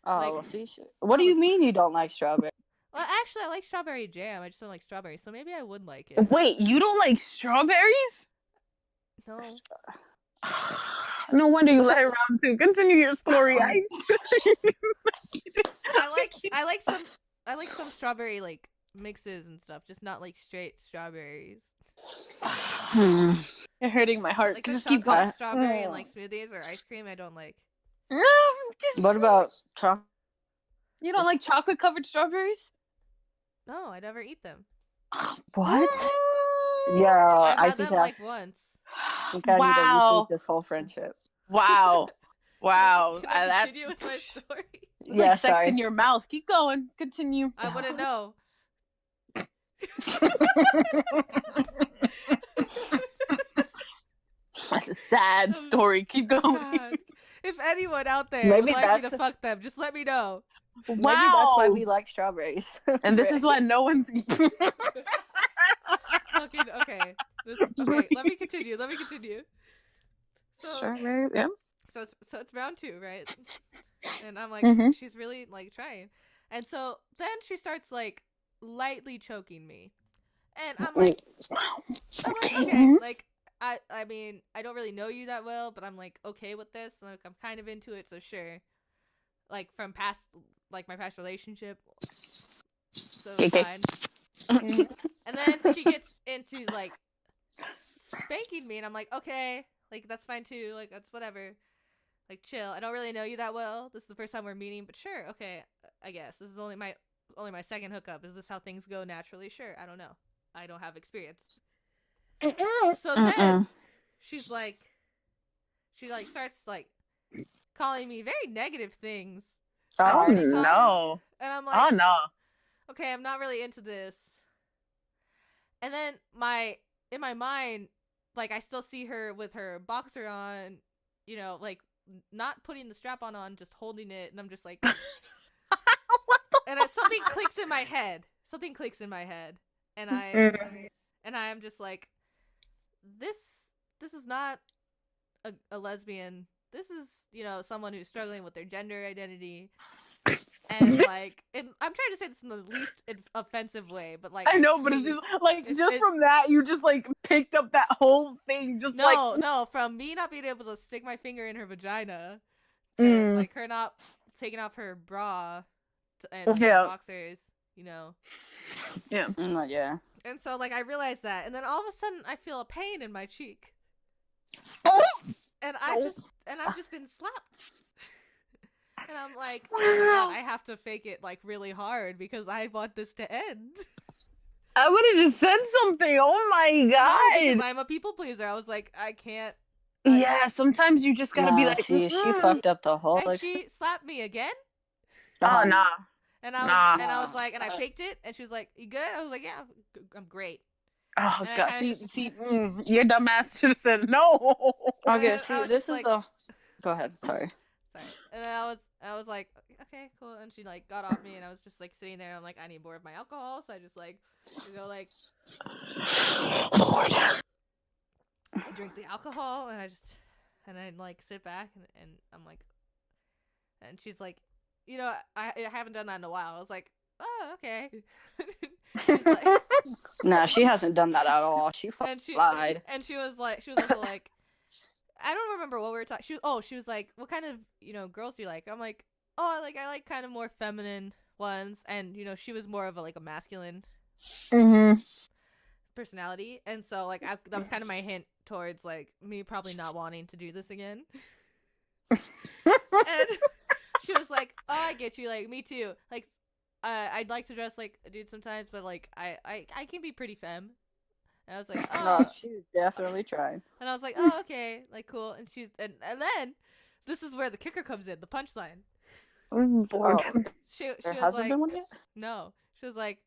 well, see, what do you mean you don't like strawberry? Well, actually, I like strawberry jam. I just don't like strawberry, so maybe I would like it. Wait, you don't like strawberries? No. No wonder you let her round 2. Continue your story. I like some strawberry like mixes and stuff, just not like straight strawberries. You're hurting my heart. Like Just keep going. Strawberry and like smoothies or ice cream, I don't like. What about chocolate? You don't like chocolate covered strawberries? No, I never eat them. What? Yeah, I had think them like once. I need to rethink this whole friendship. Wow. Can I continue with my story? It's like sex in your mouth. Keep going. Continue. I wouldn't know. That's a sad story. Keep going. God. If anyone out there would like me to fuck them, just let me know. Wow. Maybe that's why we like strawberries. And this is why no one's... Fucking, okay. Okay, let me continue. So, strawberries, yeah. So it's round 2, right? And I'm like, she's really like trying. And so then she starts like lightly choking me. And I'm like, okay, like I mean, I don't really know you that well, but I'm like okay with this. Like I'm kind of into it, so sure. Like from my past relationship. So it's fine. And then she gets into like spanking me, and I'm like, okay, like that's fine too. Like that's whatever. Like chill. I don't really know you that well. This is the first time we're meeting, but sure, okay. I guess this is only my second hookup. Is this how things go naturally? Sure. I don't know. I don't have experience. So then she starts like calling me very negative things. Oh no. And I'm like, oh no. Okay, I'm not really into this. And then in my mind, like I still see her with her boxer on, like not putting the strap on, just holding it, and I'm just like, and something clicks in my head. And I'm just like, this is not a lesbian. This is, someone who's struggling with their gender identity. And like, and I'm trying to say this in the least offensive way, but like, I know, but it's just like, from that, you just like picked up that whole thing, just no, from me not being able to stick my finger in her vagina, to, like her not taking off her bra and boxers, Yeah. Yeah. And so like I realized that, and then all of a sudden I feel a pain in my cheek, and I've just been slapped. And I'm like, oh my God, I have to fake it like really hard because I want this to end. I would have just said something. Oh my God. No, because I'm a people pleaser. I was like, I can't. Yeah, sometimes you just gotta be like, see, she fucked up the whole. And she slapped me again. Oh no. And I was like, and I faked it, and she was like, "You good?" I was like, "Yeah, I'm great." Oh And god, your dumbass should have said no. Okay, I see, was this just is like, the. Go ahead. Sorry. sorry. And then I was like, okay, cool. And she like got off me, and I was just like sitting there. And I'm like, I need more of my alcohol, so I just like, go like, Lord. I drink the alcohol, and I like sit back, and I'm like, and she's like, I haven't done that in a while. I was like, oh, okay. She's like, Nah, she hasn't done that at all. She fucking lied. and she was also like, I don't remember what we were talking. She was like, what kind of girls do you like? I'm like, oh, I like kind of more feminine ones, and she was more of a masculine personality, and so like that was kind of my hint towards like me probably not wanting to do this again. And she was like, oh, I get you, like me too, like I'd like to dress like a dude sometimes, but like I can be pretty femme. And I was like, oh. No, she was definitely trying. And I was like, oh, okay, like cool. And and then this is where the kicker comes in, the punchline. Lord. She There was hasn't like, been one yet? no. She was like,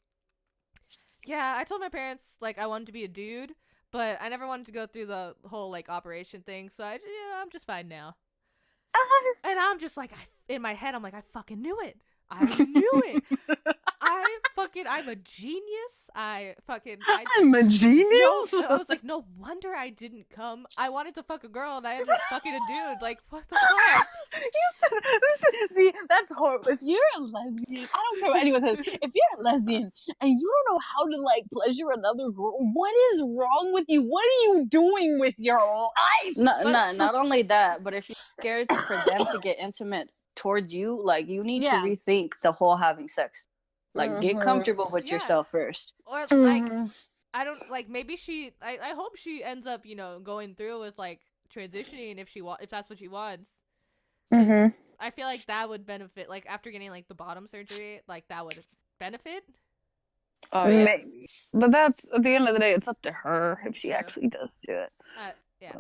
yeah, I told my parents like I wanted to be a dude, but I never wanted to go through the whole like operation thing, so I'm just fine now. And I'm just like, in my head, I'm like, I fucking knew it. I knew it. I'm a genius. I'm a genius? No, I was like, no wonder I didn't come. I wanted to fuck a girl and I ended up fucking a dude. Like, what the fuck? See, that's horrible. If you're a lesbian, I don't care what anyone says. If you're a lesbian and you don't know how to like pleasure another girl, what is wrong with you? What are you doing with your life? Not only that, but if you're scared for them to get intimate towards you, like you need to rethink the whole having sex. Like get comfortable with yourself first. Or like I don't like maybe I hope she ends up, going through with like transitioning if that's what she wants. I feel like that would benefit, like after getting like the bottom surgery, like that would benefit. Oh yeah. Maybe. But that's at the end of the day, it's up to her if she actually does do it. Yeah.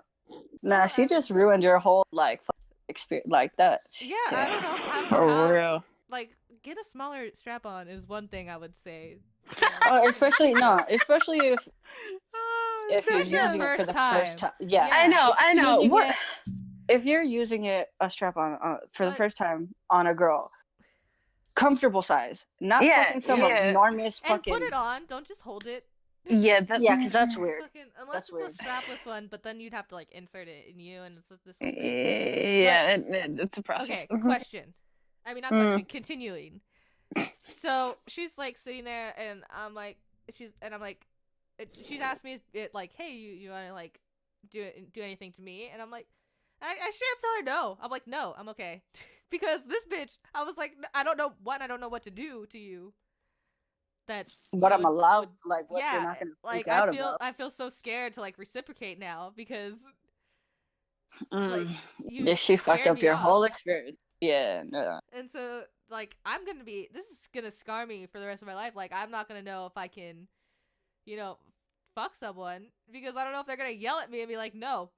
Nah, she just ruined your whole like experience like that. Yeah, I don't know. For real. Like, get a smaller strap on is one thing I would say. Especially if you're using it for the first time. Yeah, I know. If you're using a strap on for the first time on a girl, comfortable size, not fucking some enormous fucking. And put it on. Don't just hold it. Yeah, because that's weird. Unless it's a strapless one, but then you'd have to like insert it in you, and it's just this. Yeah, it's a process. Okay, question. I mean, not question. Continuing. So she's like sitting there, and I'm like, she's asked me like, hey, you want to like do anything to me? And I'm like, I straight up tell her no. I'm like, no, I'm okay, because this bitch, I was like, I don't know what to do to you. What I'm allowed, like what you're not gonna freak out about. I feel so scared to like reciprocate now because she fucked up your whole experience. Yeah, no. And so like this is gonna scar me for the rest of my life. Like I'm not gonna know if I can, fuck someone because I don't know if they're gonna yell at me and be like, no.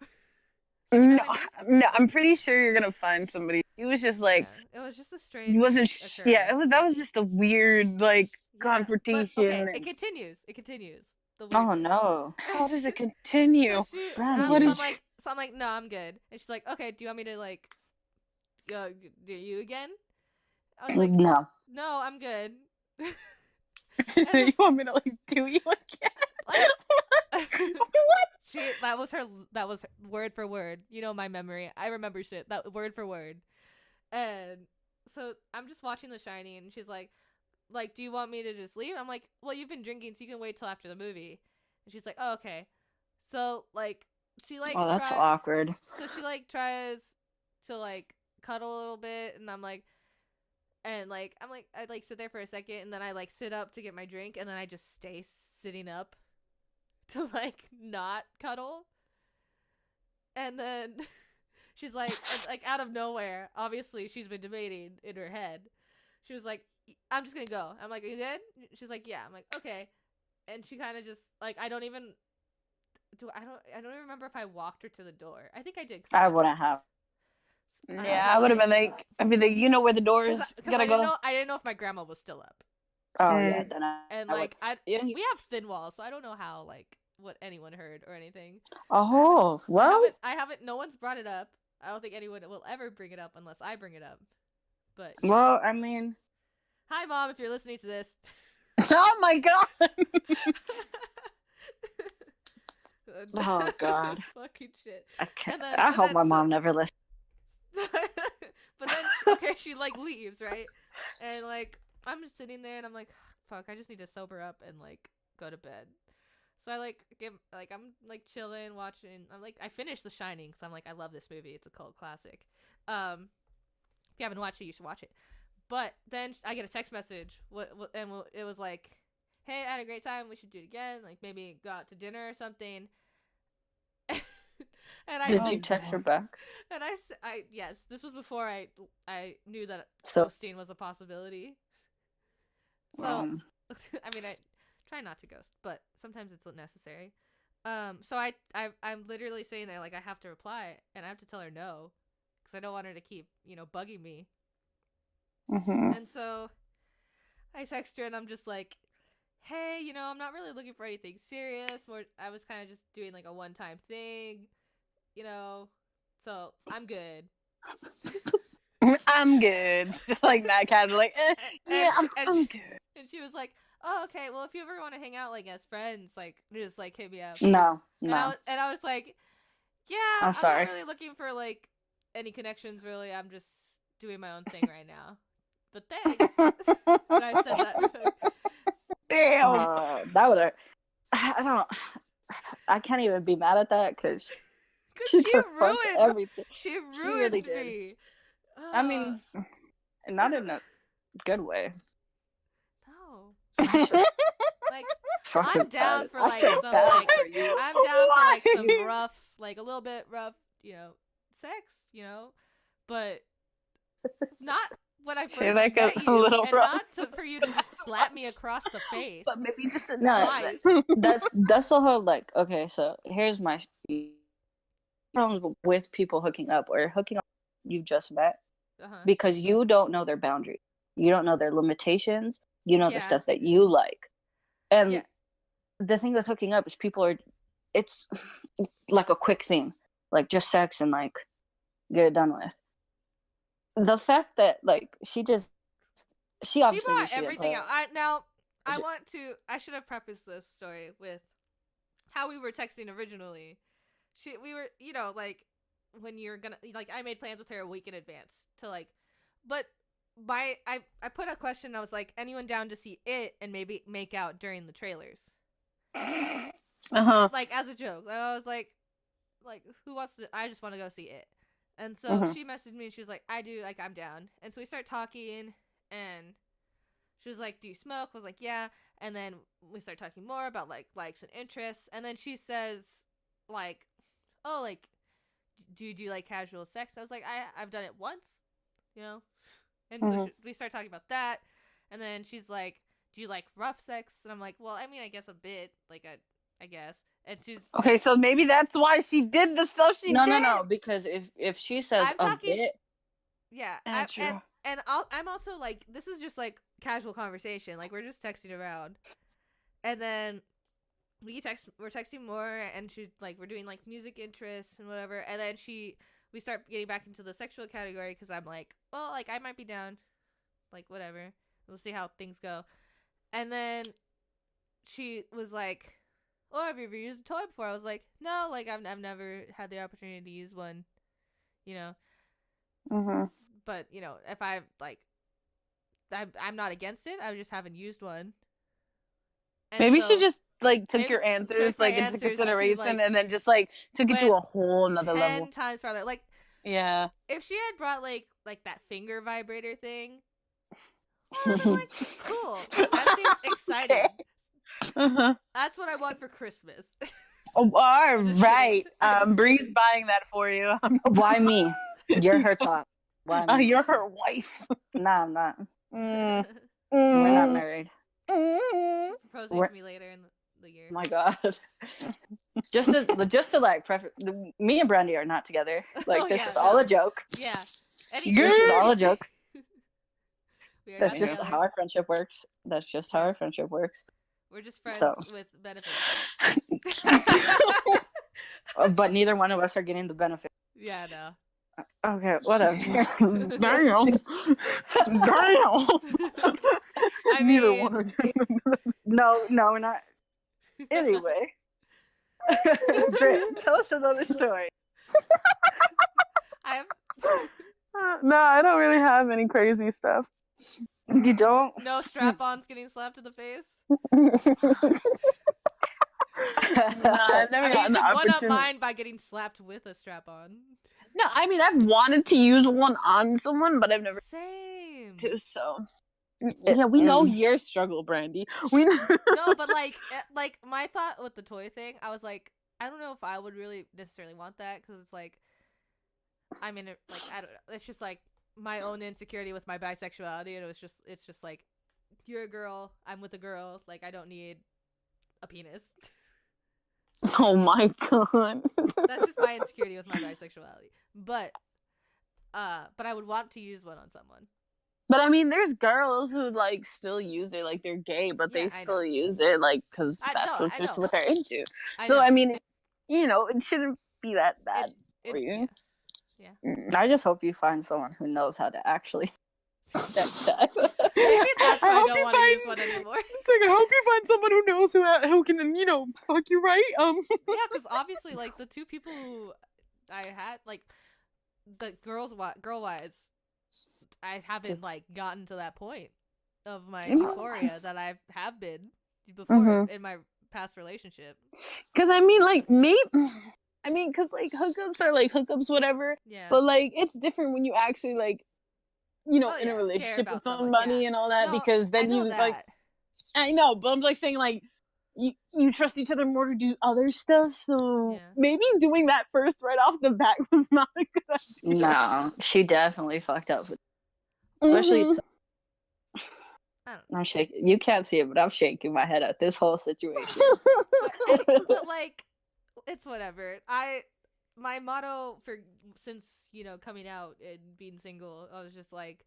No, I'm pretty sure you're gonna find somebody. It was just like it was just a strange. That was just a weird like confrontation. But, okay, it continues. Oh no! How does it continue? So I'm like, no, I'm good. And she's like, okay, do you want me to like, do you again? I was like, no, I'm good. You want me to like do you again? What? That was word for word. My memory. I remember shit. That word for word. And so I'm just watching The Shining, and she's like, do you want me to just leave? I'm like, well, you've been drinking, so you can wait till after the movie. And she's like, oh, okay. So like she like. Oh, that's awkward. So she like tries to like cuddle a little bit, and I'm like, I like sit there for a second, and then I like sit up to get my drink, and then I just stay sitting up to like not cuddle. And then she's like out of nowhere, obviously she's been debating in her head. She was like, I'm just gonna go. I'm like, are you good? She's like, yeah. I'm like, okay. And she kind of just like, I don't even remember if I walked her to the door. I think I did. I wouldn't have. Yeah, I would have been like, I'd be like, where the door is. Gotta go. I didn't know if my grandma was still up. Oh yeah, then And I like would. we have thin walls, so I don't know how like what anyone heard or anything. Oh well. I haven't. No one's brought it up. I don't think anyone will ever bring it up unless I bring it up. But yeah. Well, I mean, hi mom, if you're listening to this. Oh my god. Oh god. Fucking shit. I can't. Then, I hope my mom never listens. But then she like leaves, right? And like I'm just sitting there and I'm like, fuck, I just need to sober up and like go to bed. So I I'm like chilling, watching. I finished The Shining because I'm like, I love this movie. It's a cult classic. If you haven't watched it, you should watch it. But then I get a text message, and it was like, hey, I had a great time. We should do it again. Like maybe go out to dinner or something. And Did you text her back? And I yes, this was before I knew that So, ghosting was a possibility. So I mean, I try not to ghost, but sometimes it's necessary. So I'm literally sitting there like I have to reply, and I have to tell her no, because I don't want her to keep bugging me. And so I text her, and I'm just like, hey, I'm not really looking for anything serious. I was kind of just doing like a one-time thing, so I'm good. I'm good. Just like that, kind of like, yeah, I'm good. And she was like, oh, okay, well, if you ever want to hang out like as friends, like just like hit me up. No. And I was like, yeah, I'm sorry. not really looking for like any connections, really. I'm just doing my own thing right now. But thanks. And I said that. Damn. That would. I can't even be mad at that because she just ruined everything. She really did. Me. I mean, not in a good way. No. Like I'm down for like some like I'm down for like some rough, like a little bit rough, sex, but not when I first met you, and rough. Not for you to just slap me across the face. But maybe just a nice. That's the whole like. Okay, so here's my problems with people hooking up or hooking up you just met, because you don't know their boundaries, you don't know their limitations, you know the stuff that you like, and the thing with hooking up is it's like a quick thing, like just sex and like get it done with. The fact that like she obviously brought everything out. I should have prefaced this story with how we were texting originally. We were, like when you're gonna like I made plans with her a week in advance to like, but I put a question. I was like, anyone down to see it and maybe make out during the trailers? Like as a joke. I was like who wants to? I just want to go see it. And so she messaged me and she was like, I do, like, I'm down. And so we start talking and she was like, do you smoke? I was like, yeah. And then we start talking more about like likes and interests. And then she says like, oh, like, do you do like casual sex? I was like, I've done it once, And so we start talking about that. And then she's like, do you like rough sex? And I'm like, well, I mean, I guess a bit, like I guess. And she's okay, so maybe that's why she did the stuff she did. No, because if she says bit, yeah, and I'm also like, this is just like casual conversation, like we're just texting around, and then we're texting more, and she's like, we're doing like music interests and whatever, and then we start getting back into the sexual category because I'm like, well, like I might be down, like whatever, we'll see how things go, and then she was like, oh, have you ever used a toy before? I was like, no, like I've never had the opportunity to use one, But if I like, I'm not against it. I just haven't used one. And maybe she just like took your answers like into consideration, and then just like took it to a whole another level. 10 times farther. Like, yeah. If she had brought like that finger vibrator thing, I'd be like, cool. That seems exciting. Okay. That's what I want for Christmas. Oh, all right. Bree's buying that for you. Why me? You're her top. Why me? You're her wife. Nah, I'm not. We're not married. Proposing to me later in the year. Oh my god. just to like preface, me and Brandy are not together. Like this is all a joke. Yeah. This is all a joke. We are That's not just together. how our friendship works. That's just how our friendship works. We're just friends So. with benefits. But neither one of us are getting the benefit. Yeah, no. Okay, whatever. Damn. I Neither mean, one. No, we're not. Anyway. Brit, tell us another story. I have No, I don't really have any crazy stuff. You don't? no strap-ons getting slapped in the face. I've never I mean, gotten you the can one-up opportunity. mine by getting slapped with a strap-on. No, I mean I've wanted to use one on someone, but I've never Same. to. So yeah, we know your struggle, Brandy. We know. No, but like my thought with the toy thing, I was like, I don't know if I would really necessarily want that because it's like, I mean, like I don't know, it's just like my own insecurity with my bisexuality, and it's just like, you're a girl, I'm with a girl, like I don't need a penis. Oh my god. That's just my insecurity with my bisexuality. But I would want to use one on someone. But I mean, there's girls who like still use it, like they're gay, but Yeah, they still use it, like because that's just what they're into. I mean, you know, it shouldn't be that bad for you. Yeah. I just hope you find someone who knows how to actually. Maybe that's why I don't want to use one anymore. It's like I hope you find someone who knows who can, you know, fuck you right. Yeah, because obviously, like the two people who I had, like the girl wise, I haven't like gotten to that point of my euphoria that I have been before in my past relationship. Because I mean, like because like hookups are like hookups, whatever. Yeah. But like it's different when you actually like, you know, in a relationship with somebody and all that, because then you like. I know, but I'm like saying like you trust each other more to do other stuff, so maybe doing that first right off the bat was not a good idea. No, she definitely fucked up. Especially, I'm shaking. You can't see it, but I'm shaking my head at this whole situation. but like, it's whatever. My motto since coming out and being single, I was just like,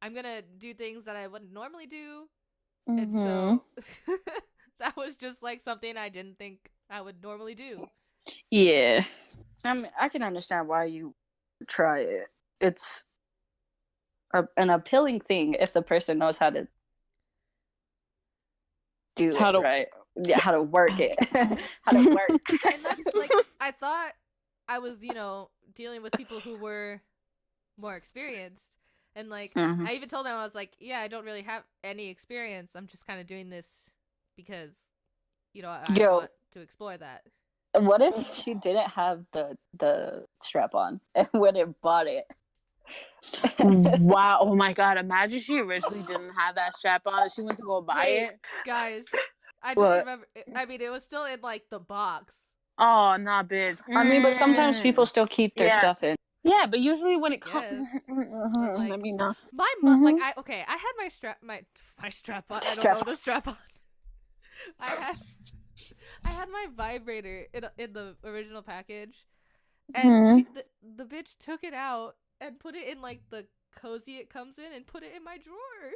I'm gonna do things that I wouldn't normally do, and so that was just like something I didn't think I would normally do. Yeah, I mean, I can understand why you try it. It's an appealing thing if the person knows how to do it right. Yeah, how to work it. How to work. And that's like, I thought I was, dealing with people who were more experienced. And like, I even told them, I was like, yeah, I don't really have any experience. I'm just kind of doing this because, I want to explore that. What if she didn't have the strap on and went and bought it? Wow! Oh my god! Imagine she originally didn't have that strap on and she went to go buy it. Guys, I just remember. I mean, it was still in like the box. Oh, nah, bitch. I mean, but sometimes people still keep their stuff in. Yeah, but usually when it comes, let me know. My mom, like, I had my strap on. I don't know the strap on. I had my vibrator in the original package, and the bitch took it out and put it in like the cozy it comes in and put it in my drawer.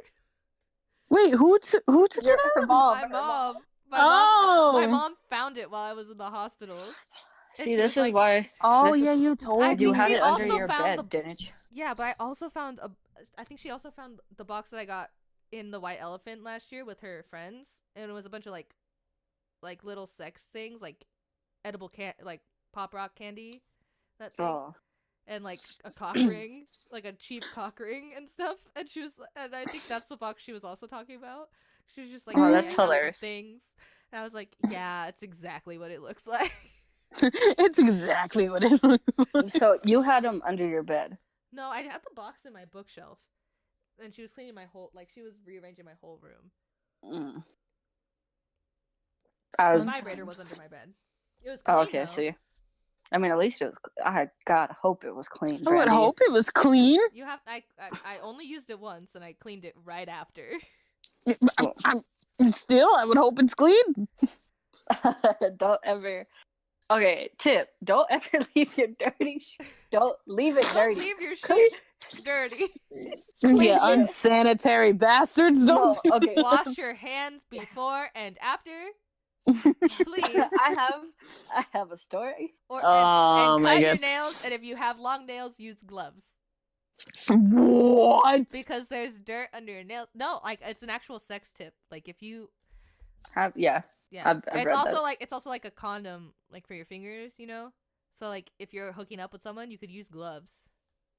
Wait, who took it out? My mom. My mom found it while I was in the hospital. See, this is why. Oh yeah, you told me. You had it under your bed, didn't you? Yeah, but I also found I think she also found the box that I got in the White Elephant last year with her friends, and it was a bunch of like little sex things, like edible like pop rock candy, that thing. Oh. And like a cock ring, like a cheap cock ring and stuff. And I think that's the box she was also talking about. She was just like, oh, that's hilarious. Things. And I was like, yeah, it's exactly what it looks like. It's exactly what it looks like. So you had them under your bed? No, I had the box in my bookshelf. And she was cleaning she was rearranging my whole room. The vibrator was under my bed. It was clean, okay, see. I mean, at least it was. I hope it was clean. I would hope it was clean. You have. I only used it once, and I cleaned it right after. I'm still. I would hope it's clean. Don't ever. Okay, tip: don't ever leave your dirty. Don't leave it dirty. Leave your shit. dirty. Yeah, unsanitary bastards. Don't No, okay. Wash your hands before and after, please. I have a story. Or Oh and my cut your God. nails, and if you have long nails, use gloves. What? Because there's dirt under your nails. No, like it's an actual sex tip. Like if you Yeah. I've it's read also that. like it's also like a condom, like for your fingers, you know. So like if you're hooking up with someone, you could use gloves.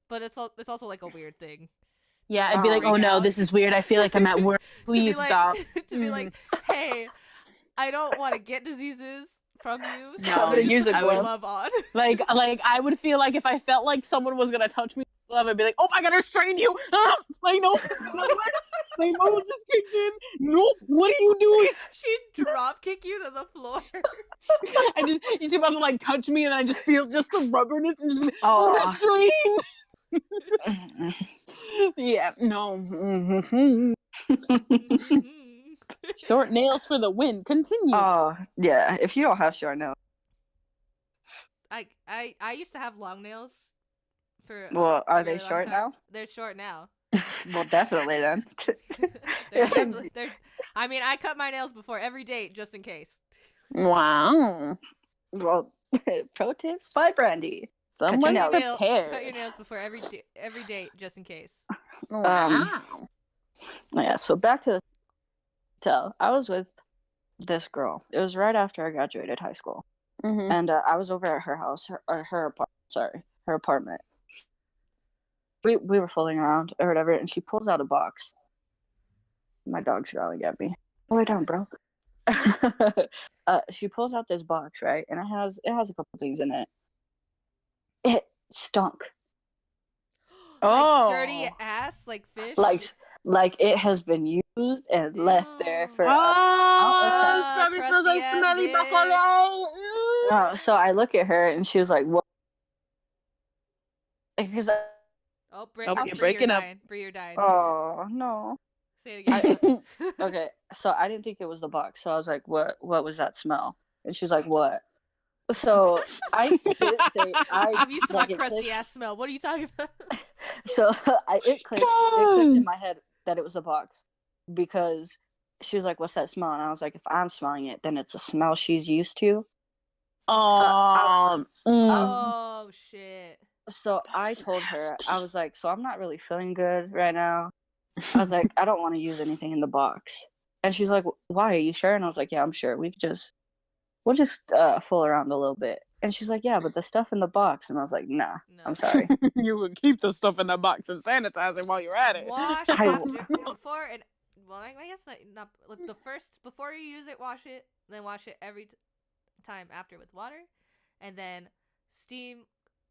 But it's also like a weird thing. Yeah, I'd be like, freak oh no, out. this is weird. I feel like I'm at work. To be Please like, stop. to be like, hey, I don't want to get diseases from you, so No, I'm gonna use put a my glove. glove on. Like I would feel like if I felt like someone was gonna touch me, I'd be like, oh my God, restrain you. Like no, my mom just kicked in. Nope, what are you doing? She'd drop kick you to the floor. You're about to like touch me, and I just feel just the rubberness and just be Oh. restrain. Yeah, no. Mhm. Short nails for the win. Continue. Oh, yeah. If you don't have short nails. I used to have long nails. Well, a are they really long short time. now? They're short now. Well, definitely then. I mean, I cut my nails before every date just in case. Wow. Well, pro tips by Brandy. Someone's nails. prepared. Cut your nails before every date just in case. Wow. Yeah, so back to the hotel. I was with this girl. It was right after I graduated high school. Mm-hmm. And I was over at her house, her apartment. We were fooling around or whatever, and she pulls out a box. My dog's growling at me. Lay down, bro. She pulls out this box, right? And it has a couple things in it. It stunk. Like dirty ass, like fish. Like it has been used and left there for. This probably smells like crusty-ass smelly bitch. buffalo. So I look at her and she was like, "What?" Because Brit, you're breaking up. Brit, you're dying. oh no. Say it again. Okay, so I didn't think it was the box. So I was like, "What was that smell?" And she's like, "What?" So I didn't say I'm used to my like, crusty ass smell. What are you talking about? So it clicked in my head that it was a box because she was like, "What's that smell?" And I was like, "If I'm smelling it, then it's a smell she's used to." Oh shit. So I told her, I was like, "So I'm not really feeling good right now." I was like, "I don't want to use anything in the box." And she's like, "Why? Are you sure?" And I was like, "Yeah, I'm sure. We'll just fool around a little bit." And she's like, "Yeah, but the stuff in the box." And I was like, "Nah, No. I'm sorry." You would keep the stuff in the box and sanitize it while you're at it. Wash before and I guess not the first before you use it. Wash it, then wash it every time after with water, and then steam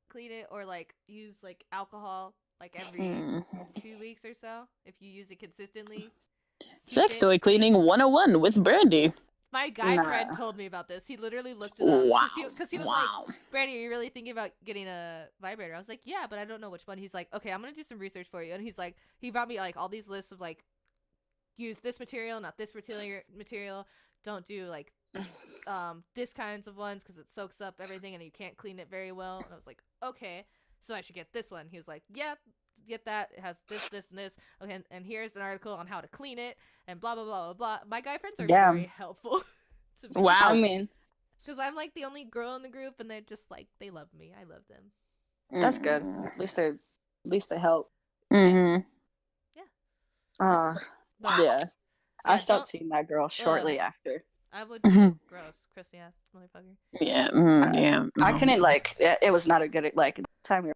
clean it or like use like alcohol like every 2 weeks or so if you use it consistently. Sex toy cleaning 101 with Brandy. My guy friend told me about this. He literally looked it up. Wow. Because he was like, Brandy, are you really thinking about getting a vibrator? I was like, yeah, but I don't know which one. He's like, okay, I'm going to do some research for you. And he's like, he brought me like all these lists of like, use this material, not this material. Don't do like this kinds of ones because it soaks up everything and you can't clean it very well. And I was like, okay, so I should get this one. He was like, yeah, get that. It has this, this, and this. Okay, and here's an article on how to clean it and blah, blah, blah, blah, blah. My guy friends are very helpful. To me. Wow. I mean, because I'm like the only girl in the group and they're just like, they love me. I love them. that's good. At least they help. Mm-hmm. Yeah. Yeah. I stopped seeing that girl shortly after. I would. Gross, crusty ass motherfucker. Yeah. Yeah. I couldn't it was not a good time.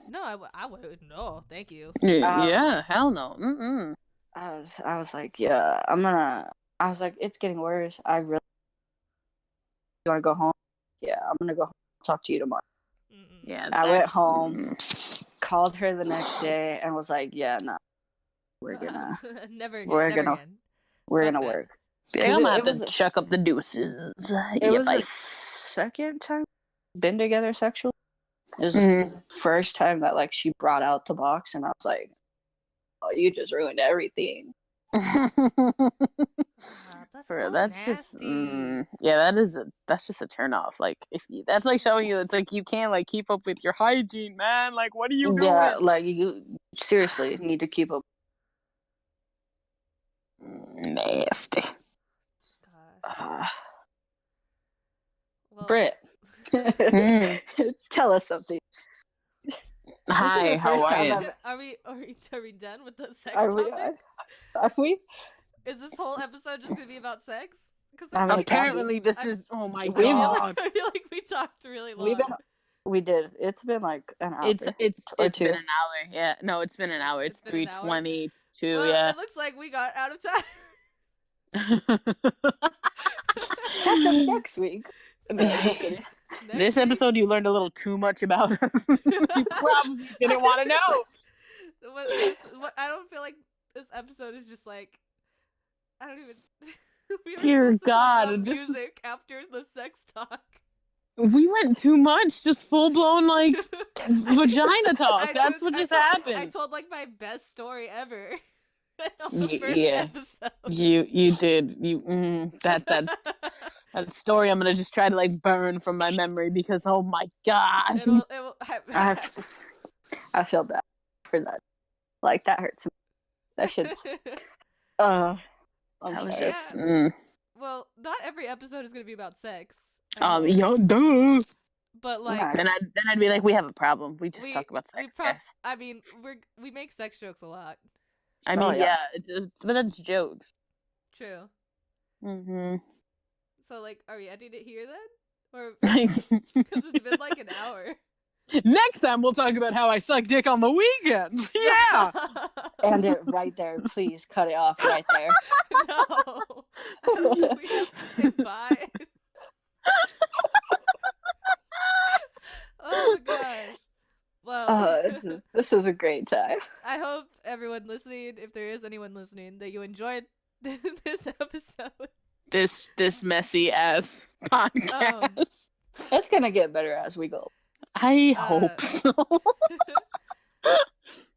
No, I would. No, thank you. Yeah. Hell no. I was like, yeah, I was like, it's getting worse. I really you want to go home? Yeah, I'm gonna go home. Talk to you tomorrow. Yeah. I went home, called her the next day, and was like, yeah, no, we're gonna never again. we're never gonna again. we're Fuck gonna that. work. I'm gonna have to chuck up the deuces. It was the second time we've been together sexually. It was the first time that like she brought out the box, and I was like, "Oh, you just ruined everything." That's Bro, so that's nasty. yeah, that's just a turn off. Like that's like showing you it's like you can't like keep up with your hygiene, man. Like what are you doing? Yeah, like you seriously need to keep up. Nasty. Well, Brit, tell us something. Hi, how are you? Are we done with the sex Are we? topic? Are we? Is this whole episode just gonna be about sex? Because I mean, apparently this is. Oh my I god! I feel like we talked really long. We did. It's been like an hour. It's or been two. an hour. Yeah, no, it's been an hour. It's been an hour? 3:22. Well, Yeah. it looks like we got out of time. Catch us next week. No, just kidding. This episode, you learned a little too much about us. You probably didn't want to know. I don't feel like this episode is just like, I don't even. We were Dear supposed to talk God, about this music after the sex talk. We went too much, just full blown like vagina talk. That's what just happened. I told like my best story ever. On the first Yeah, episode. you did. That story I'm gonna just try to like burn from my memory because oh my god. I feel bad for that. Like that hurts me. That shit's. I'm was sorry. just. Well, not every episode is gonna be about sex. Duh. But like, then I'd be like, we have a problem. We just talk about sex, guys. I mean, we make sex jokes a lot. I mean, but that's jokes. True. Mm-hmm. So, like, are we ending it here then? Or because it's been like an hour. Next time we'll talk about how I suck dick on the weekends. Yeah. End it right there. Please cut it off right there. No. We have to say bye. Oh my gosh. Well, this is a great time. I hope everyone listening, if there is anyone listening, that you enjoyed this episode. This messy ass podcast. It's gonna get better as we go. I hope so.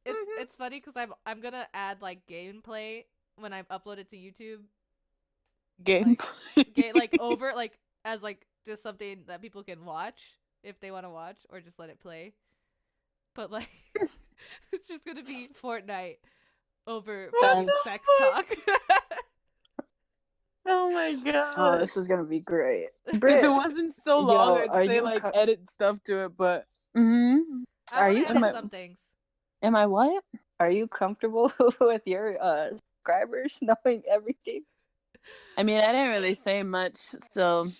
It's funny because I'm gonna add like gameplay when I upload it to YouTube. Gameplay, like over like as like just something that people can watch if they want to watch, or just let it play. But like, it's just gonna be Fortnite over sex talk. Oh my god! Oh, this is gonna be great. If it wasn't so long, I'd say like edit stuff to it. But are you edit some things? Am I what? Are you comfortable with your subscribers knowing everything? I mean, I didn't really say much, so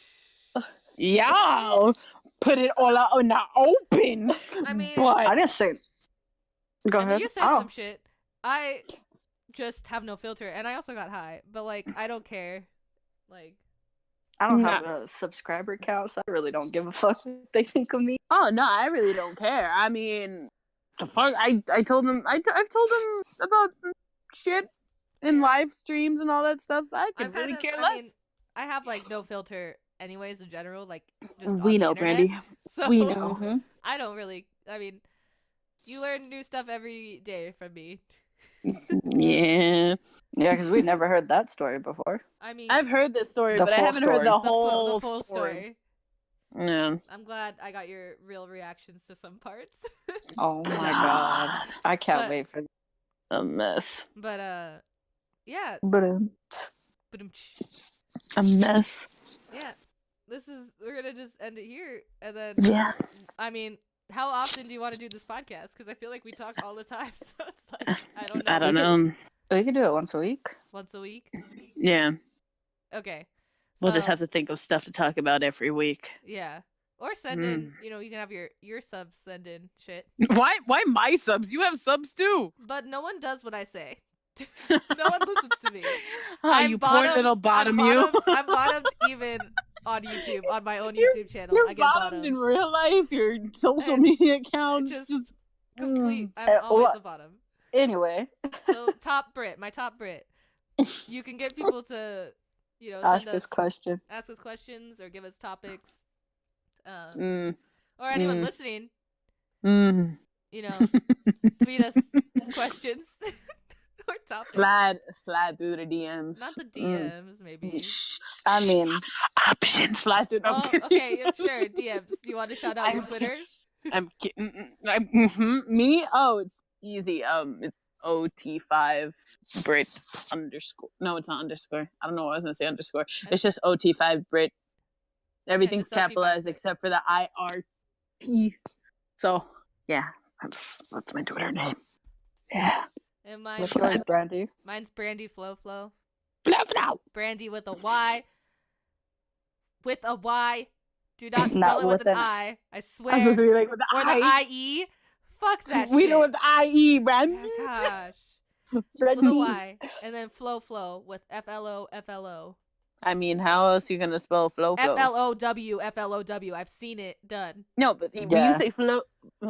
yeah, put it all out in the open. I mean, but I didn't say. Go ahead. You said some shit. I just have no filter, and I also got high. But like, I don't care. Like, I don't have a subscriber count, so I really don't give a fuck what they think of me. Oh no, I really don't care. I mean, the fuck, I told them, I've told them about shit in live streams and all that stuff. I could really care less. I mean, I have like no filter, anyways. In general, like just we know, Brandy. So we know. I don't really. I mean, you learn new stuff every day from me. Yeah, because we never heard that story before. I mean, I've heard this story, but I haven't heard the whole full story. Yeah. I'm glad I got your real reactions to some parts. Oh my god, I can't wait for a mess. But yeah. A mess. Yeah, we're gonna just end it here, and then I mean, how often do you want to do this podcast? Because I feel like we talk all the time, so it's like I don't know. We could do it once a week. Once a week? Yeah. Okay. We'll just have to think of stuff to talk about every week. Yeah. Or send in, you can have your subs send in shit. Why my subs? You have subs too. But no one does what I say. No one listens to me. You poor little bottom you. I'm bottomed even on YouTube, on my own YouTube channel. You're I get bottomed in real life. Your social media accounts just complete. I'm always a bottom. Anyway. So my top Brit. You can get people to, ask us questions or give us topics. Or anyone listening. Tweet us questions or topics. Slide through the DMs. Not the DMs, maybe. I mean, option slide through. Okay, sure. DMs. Do you want to shout out your Twitter? I'm kidding. Me? Oh, it's Easy. It's OT5 Brit underscore. No, it's not underscore. I don't know what I was gonna say underscore. It's just OT5 Brit. Everything's just OT5 capitalized Brit. except for the IRT. So yeah, that's my Twitter name. Yeah. And mine's What's yours, Brandy? Mine's Brandy Flow. Flow. Brandy with a Y. With a Y. Do not spell it with an I. I swear. I was gonna be like with the or the IE. Fuck that we shit. know with the IE, Brandy. Oh, gosh. With a Y. And then Flow with FLO. I mean, how else are you gonna spell flow? FLOW. I've seen it done. No, but you say flow. She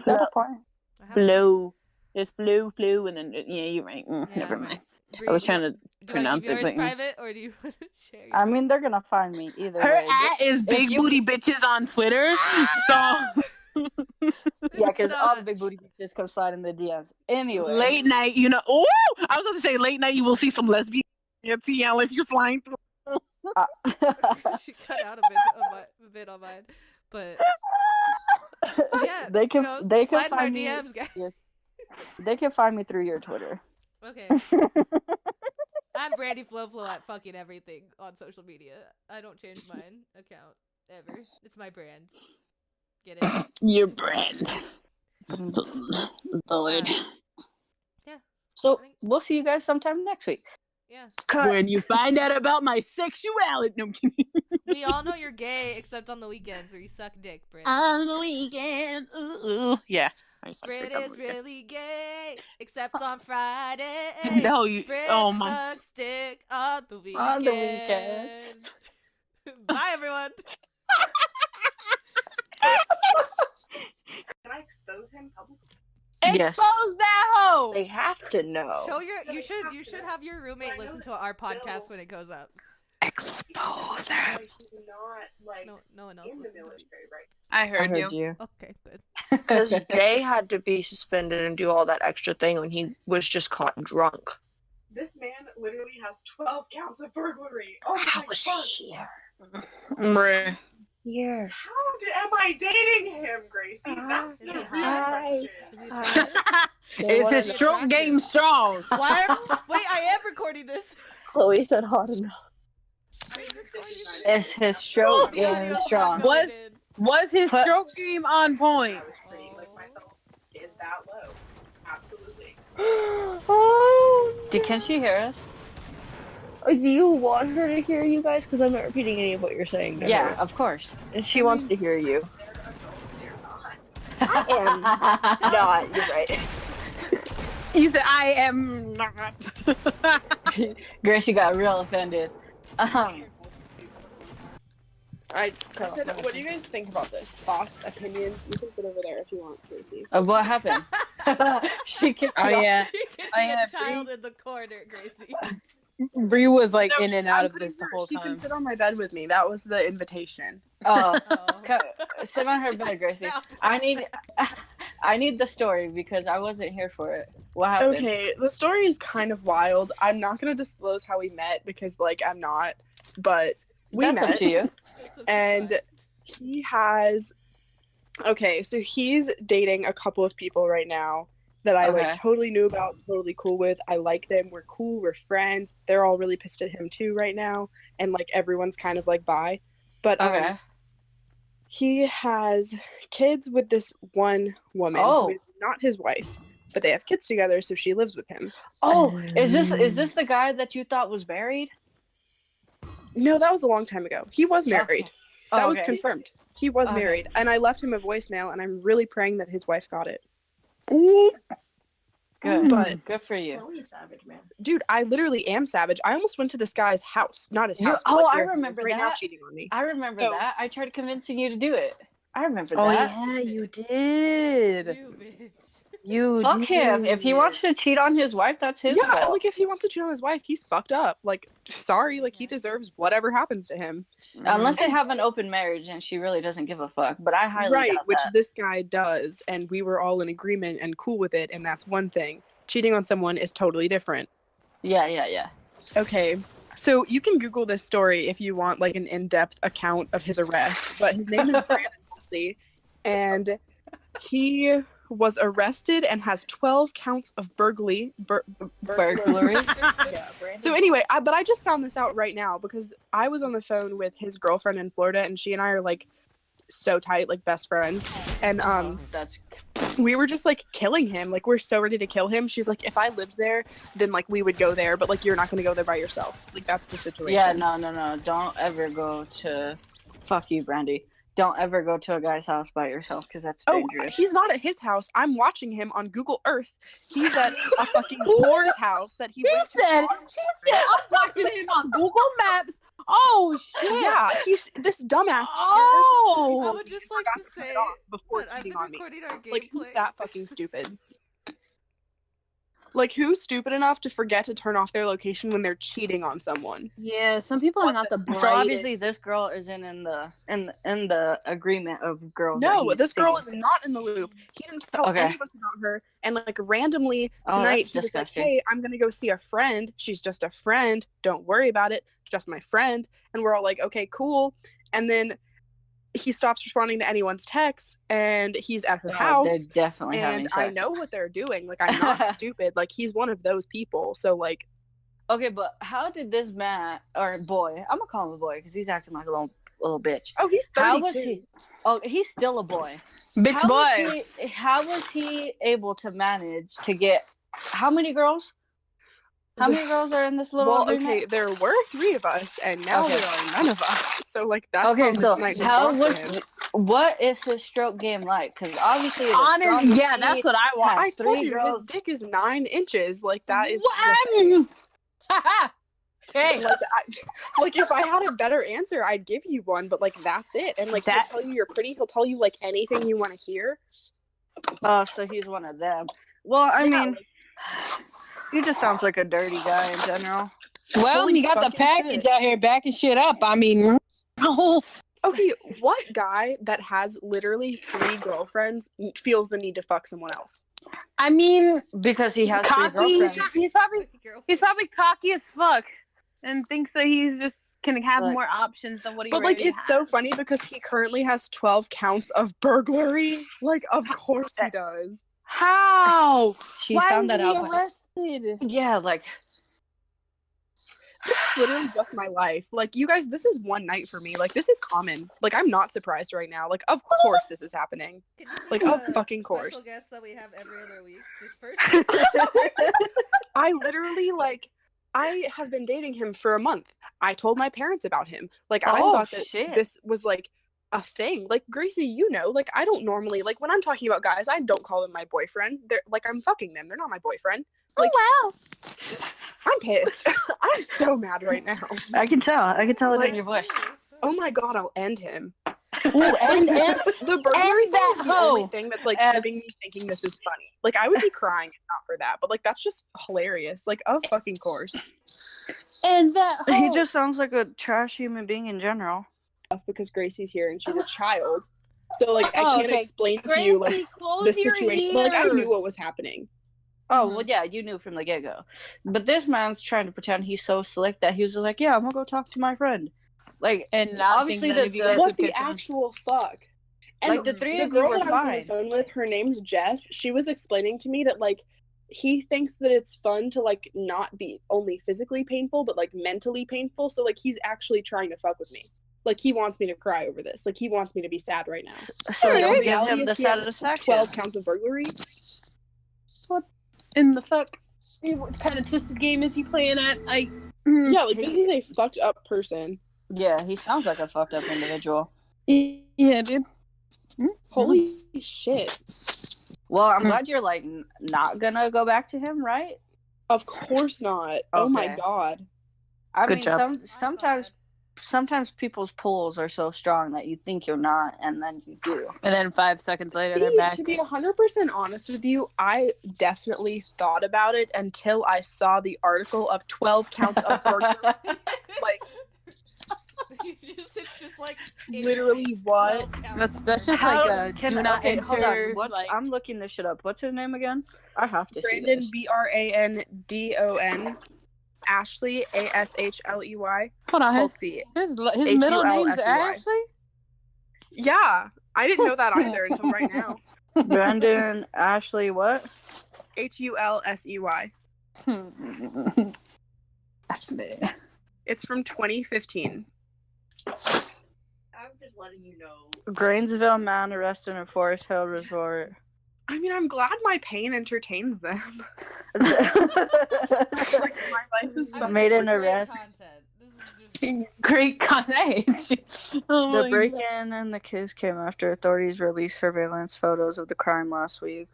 got a point. Flow. There's flow, and then yeah, you're right. Never mind. Bree, I was trying to pronounce it. Do yours private or do you want to share yours? I mean, they're gonna find me either Her way. at is big booty bitches on Twitter. So yeah, because all the big booty bitches come slide in the DMs. Anyway, late night, Oh, I was going to say late night. You will see some lesbian TL if you're sliding through. She cut out a bit on mine, but yeah, they can find find me. DMs, guys. Yeah. They can find me through your Twitter. Okay. I'm Brandy Flow at fucking everything on social media. I don't change mine account ever. It's my brand. Get it? Your brand. Lord. Yeah. So we'll see you guys sometime next week. Yeah. When you find out about my sexuality. No, I'm kidding. We all know you're gay, except on the weekends where you suck dick, Brit. On the weekends. Ooh. Yeah. Brit is really gay, except on Friday. No, you. Brit oh my. sucks dick on the weekends. On the weekends. Bye, everyone. Can I expose him publicly? Yes. Expose that hoe. They have to know. Show your. You should have your roommate listen to our podcast when it goes up. Expose her. He's not like no one else in the listens to it. military, right? I heard you. Okay, good. Because Jay had to be suspended and do all that extra thing when he was just caught drunk. This man literally has 12 counts of burglary. Oh How my was God. he here? Bruh. Here. Am I dating him, Gracie? That's Is the he real hot? question. Is he attractive? Is his stroke game strong? Wait, I am recording this. Chloe said hot enough. Is his stroke game strong? Was his stroke game on point? I was pretty like myself. Is that low? Absolutely. Can she hear us? Do you want her to hear you guys? Because I'm not repeating any of what you're saying to Yeah, her. of course. And she wants to hear you. They're adults, they're not. I am not. You're right. He said, I am not. Gracie got real offended. I said, what do you guys think about this? Thoughts, opinions? You can sit over there if you want, Gracie. What happened? She kicked you off. Yeah. You can I be a have child in the corner, Gracie. Bree was like No, in and out I'm of putting this the her- whole She can time. sit on my bed with me. That was the invitation. Oh, Oh. sit on her bed, Gracie. I need the story because I wasn't here for it. What happened? Okay, the story is kind of wild. I'm not gonna disclose how we met because, like, I'm not. But we That's met, up to you. and he has. Okay, so he's dating a couple of people right now that I Okay. like totally knew about, totally cool with. I like them. We're cool. We're friends. They're all really pissed at him too right now, and like everyone's kind of like bi. But Okay. he has kids with this one woman Oh. who is not his wife, but they have kids together, so she lives with him. Oh, is this the guy that you thought was married? No, that was a long time ago. He was married. Oh, That was okay. confirmed. He was Okay. married, and I left him a voicemail, and I'm really praying that his wife got it. Good. But- Good for you. Chloe's savage, man. Dude, I literally am savage. I almost went to this guy's house, not his You- house. but, oh, like, I where he was remember right now that. cheating on me. I remember So- that. I tried convincing you to do it. I remember Oh that. yeah, you did. You bitch. You Fuck him. If he wants to cheat on his wife, that's his Yeah, fault. like if he wants to cheat on his wife, he's fucked up. Like, sorry, like he deserves whatever happens to him. Unless they have an open marriage and she really doesn't give a fuck. But I highly Right, doubt which that. this guy does, and we were all in agreement and cool with it, and that's one thing. Cheating on someone is totally different. Yeah. Okay, so you can Google this story if you want like an in-depth account of his arrest, but his name is Brandis, and he was arrested and has 12 counts of burglary. Burglary. Yeah, Brandon. So anyway, but I just found this out right now because I was on the phone with his girlfriend in Florida, and she and I are like so tight, like best friends. And That's we were just like killing him. Like we're so ready to kill him. She's like, if I lived there, then like we would go there, but like you're not gonna go there by yourself. Like that's the situation. yeah. No. Don't ever go to. Fuck you, Brandy. Don't ever go to a guy's house by yourself because that's dangerous. He's not at his house. I'm watching him on Google Earth. He's at a fucking whore's house that he went to. She said, I'm watching him on Google Maps. Oh, shit. Yeah, this dumbass. I would just like to say before that I've cheating been on me. recording our gameplay. Like, who's that fucking stupid? Like, who's stupid enough to forget to turn off their location when they're cheating on someone? Yeah, some people are not the brightest. So obviously, this girl isn't in the agreement of girls. No, this girl is not in the loop. He didn't tell any of us about her. And like randomly tonight, he was like, "Hey, I'm gonna go see a friend. She's just a friend. Don't worry about it. Just my friend." And we're all like, "Okay, cool." And then he stops responding to anyone's texts, and he's at her house. They're definitely having sex. I know what they're doing. Like, I'm not stupid. Like, he's one of those people. So, like, okay, but how did this man or boy? I'm gonna call him a boy because he's acting like a little bitch. oh, he's 32. How was he? Oh, he's still a boy. Bitch boy. How was he able to manage to get how many girls? How many girls are in this little agreement? Okay, there were 3 of us, and now there are none of us. So, like, that's okay. how So this night how was for him. what is his stroke game like? Because obviously, Yeah, that's what I want. I told 3 you, girls. his dick is 9 inches. Like, that is... Okay. Like, if I had a better answer, I'd give you one, but, like, that's it. And, like, he'll tell you you're pretty. He'll tell you, like, anything you want to hear. Oh, so he's one of them. Well, I mean, he just sounds like a dirty guy in general. Well, Holy you got the fucking package shit. out here backing shit up. I mean, Okay, what guy that has literally 3 girlfriends feels the need to fuck someone else? I mean, Because he has 3 cocky. girlfriends. He's probably cocky as fuck and thinks that he's just can have Like- more options than what he. But, like, already it's so funny because he currently has 12 counts of burglary. Like, of course he does. How? She Why found is that he out. arrested? Yeah, like This is literally just my life. Like, you guys, this is one night for me. Like, this is common. Like, I'm not surprised right now. Like, of course this is happening. Like, of fucking course. Special guest that we have every other week. Just first. I literally, like, I have been dating him for a month. I told my parents about him. Like, I Oh, thought that shit. this was, like, a thing. Like, Gracie, you know, like, I don't normally, like, when I'm talking about guys, I don't call them my boyfriend. They're, like, I'm fucking them. They're not my boyfriend. Like, Oh I'm pissed. I'm so mad right now. I can tell it Like- in your voice. Oh my god, I'll end him. wow! And The burglary thing that is the only hoe. thing that's like And- keeping me thinking this is funny. Like, I would be crying if not for that, but like that's just hilarious. Like, of fucking course. and that He hoe. just sounds like a trash human being in general. Because Gracie's here and she's a child. So like I Oh, can't okay. explain to you like Gracie, close the your situation. Like I ears. knew what was happening. Oh, well, yeah, you knew from the get-go. But this man's trying to pretend he's so slick that he was just like, yeah, I'm gonna go talk to my friend. Like, And not obviously think none of you the- guys What would the catch him. actual fuck? And Like, the 3 the of you girl were that I was on the fine. phone with, her name's Jess. She was explaining to me that like he thinks that it's fun to like not be only physically painful but like mentally painful. So like he's actually trying to fuck with me. Like he wants me to cry over this. Like he wants me to be sad right now. So There you'll you give go. him the He has satisfaction. 12 counts of burglary. In the fuck? What kind of twisted game is he playing at? Yeah, like this is a fucked up person. Yeah, he sounds like a fucked up individual. Yeah, dude. Holy shit. Well, I'm glad you're like not gonna go back to him, right? Of course not. Oh my Okay. god. I Good mean, job. sometimes people's pulls are so strong that you think you're not, and then you do. And then 5 seconds later, See, they're back. to be 100% honest with you, I definitely thought about it until I saw the article of 12 counts of burglary. Like, It's just like literally what? That's just How like a can- do not okay, hold enter. on. Like, I'm looking this shit up. What's his name again? I have to Brandon, see this. Brandon. Ashley, Ashley. hold on, Holtzy. his middle name's Hulsey. Ashley. Yeah, I didn't know that either until right now. Brandon, Ashley, what? Hulsey. Ashley. It's from 2015. I'm just letting you know. Grainsville man arrested in Forest Hill Resort. I mean, I'm glad my pain entertains them. Like, my life is Made an arrest. Great content. The break-in and the kiss came after authorities released surveillance photos of the crime last week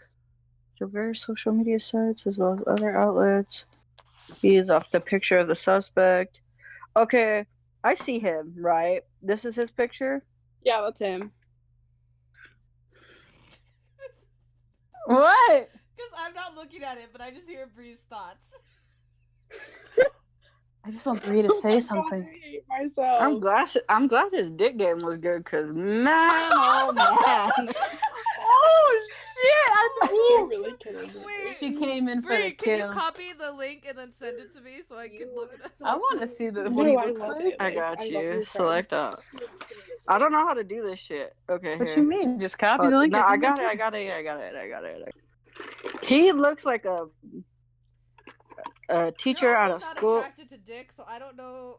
to various social media sites as well as other outlets. He is off the picture of the suspect. Okay, I see him, right? This is his picture? Yeah, that's him. What? Because I'm not looking at it, but I just hear Bree's thoughts. I just want Brit to say something. I hate myself. I'm glad his dick game was good, cause man, oh man. Oh shit! Are you really kidding me? Wait, She came in for Bree, the can kill. you copy the link and then send it to me so I can look it up? I want to see what No, he I looks love like. it. I got I love you. your Select friends. I don't know how to do this shit. Okay, What here. you mean? Just copy Oh, the link. no, and I send got to it. me? I got it. He looks like a teacher You're out also of not school. attracted to dick, so I don't know.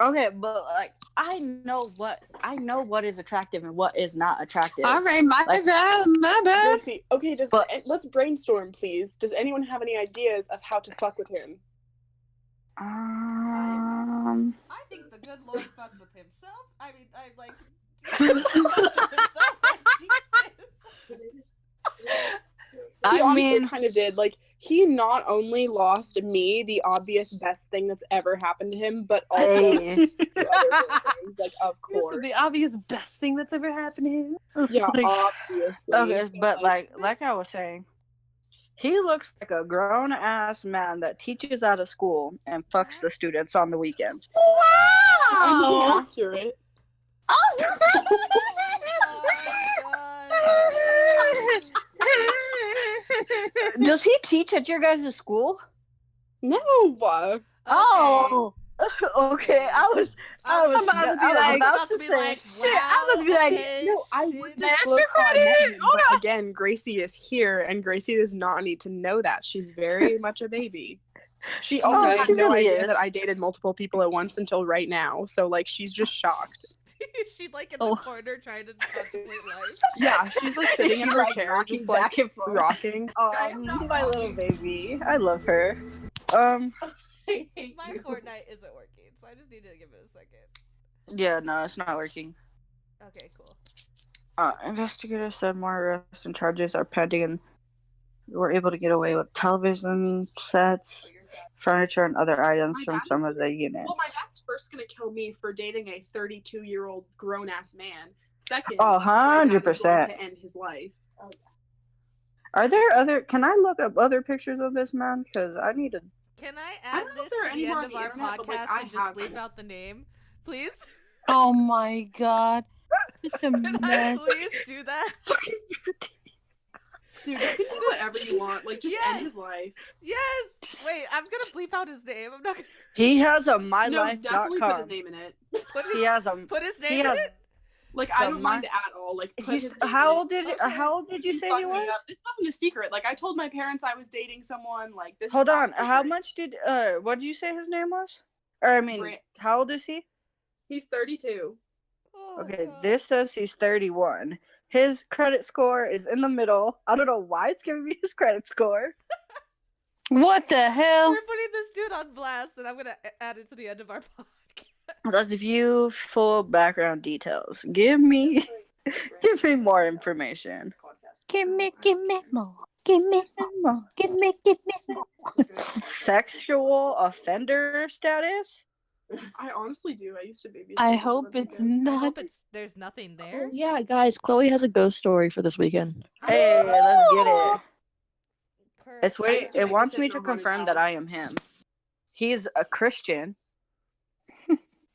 Okay, but like I know what is attractive and what is not attractive. All right, my bad. Gracie, okay, let's brainstorm, please. Does anyone have any ideas of how to fuck with him? I think the good Lord fucked with himself. I mean, I like. He I honestly mean, kind of did. Like, he not only lost me, the obvious best thing that's ever happened to him, but also hey. the other things, like, of course. The obvious best thing that's ever happened to him. Yeah, Like, obviously. okay, So, but like I was saying, he looks like a grown ass man that teaches out of school and fucks the students on the weekends. I mean, Wow! accurate. Does he teach at your guys' school? No. Oh! Okay, I was about to say. No, I would disclose how I met him, but again, Gracie is here, and Gracie does not need to know that. She's very much a baby. She also had she no really idea is. that I dated multiple people at once until right now, so, like, she's just shocked. She's like in the corner trying to contemplate life. Yeah, she's, like, sitting in her chair, just, like, back and forth. rocking. My little baby. I love her. My Fortnite isn't working, so I just need to give it a second. Yeah, no, it's not working. Okay, cool. Investigators said more arrests and charges are pending and were able to get away with television sets, furniture, and other items from some of the units. Well, my dad's first gonna kill me for dating a 32-year-old grown-ass man. Second, 100%. to end his life. Are there other... Can I look up other pictures of this man? Because I need to... Can I I add don't know this if there are to any the more end on of the our internet, but, podcast like, and I just have bleep it. out the name? Please? Oh my god. Such a Can I mess. please do that? Dude, you can do whatever you want. Like, just end his life. Yes! Wait, I'm gonna bleep out his name. I'm not gonna... He has a No, definitely put his mylife.com. name in it. He has a... Put his he name in has- it? Like, I don't mind at all. Like, put He's... his name How in old did it. How old did you say Fuck he me was? up. This wasn't a secret. Like, I told my parents I was dating someone. Like, this. Hold is not on. a secret. How much did... what did you say his name was? Or, I mean, Brit. how old is he? He's 32. Oh, Okay, God. this says he's 31. His credit score is in the middle. I don't know why it's giving me his credit score. What the hell? We're putting this dude on blast, and I'm gonna add it to the end of our podcast. Let's view full background details. Give me more information. Give me more. Give me more. Give me more. Sexual offender status? I honestly do. I used to babysit. I him hope once, I it's guess. I not. hope there's nothing there. Yeah, guys, Chloe has a ghost story for this weekend. Hey, let's get it. Kurt, It's I wait. used to It wants babysit me in to a haunted confirm that house. I am him. He's a Christian.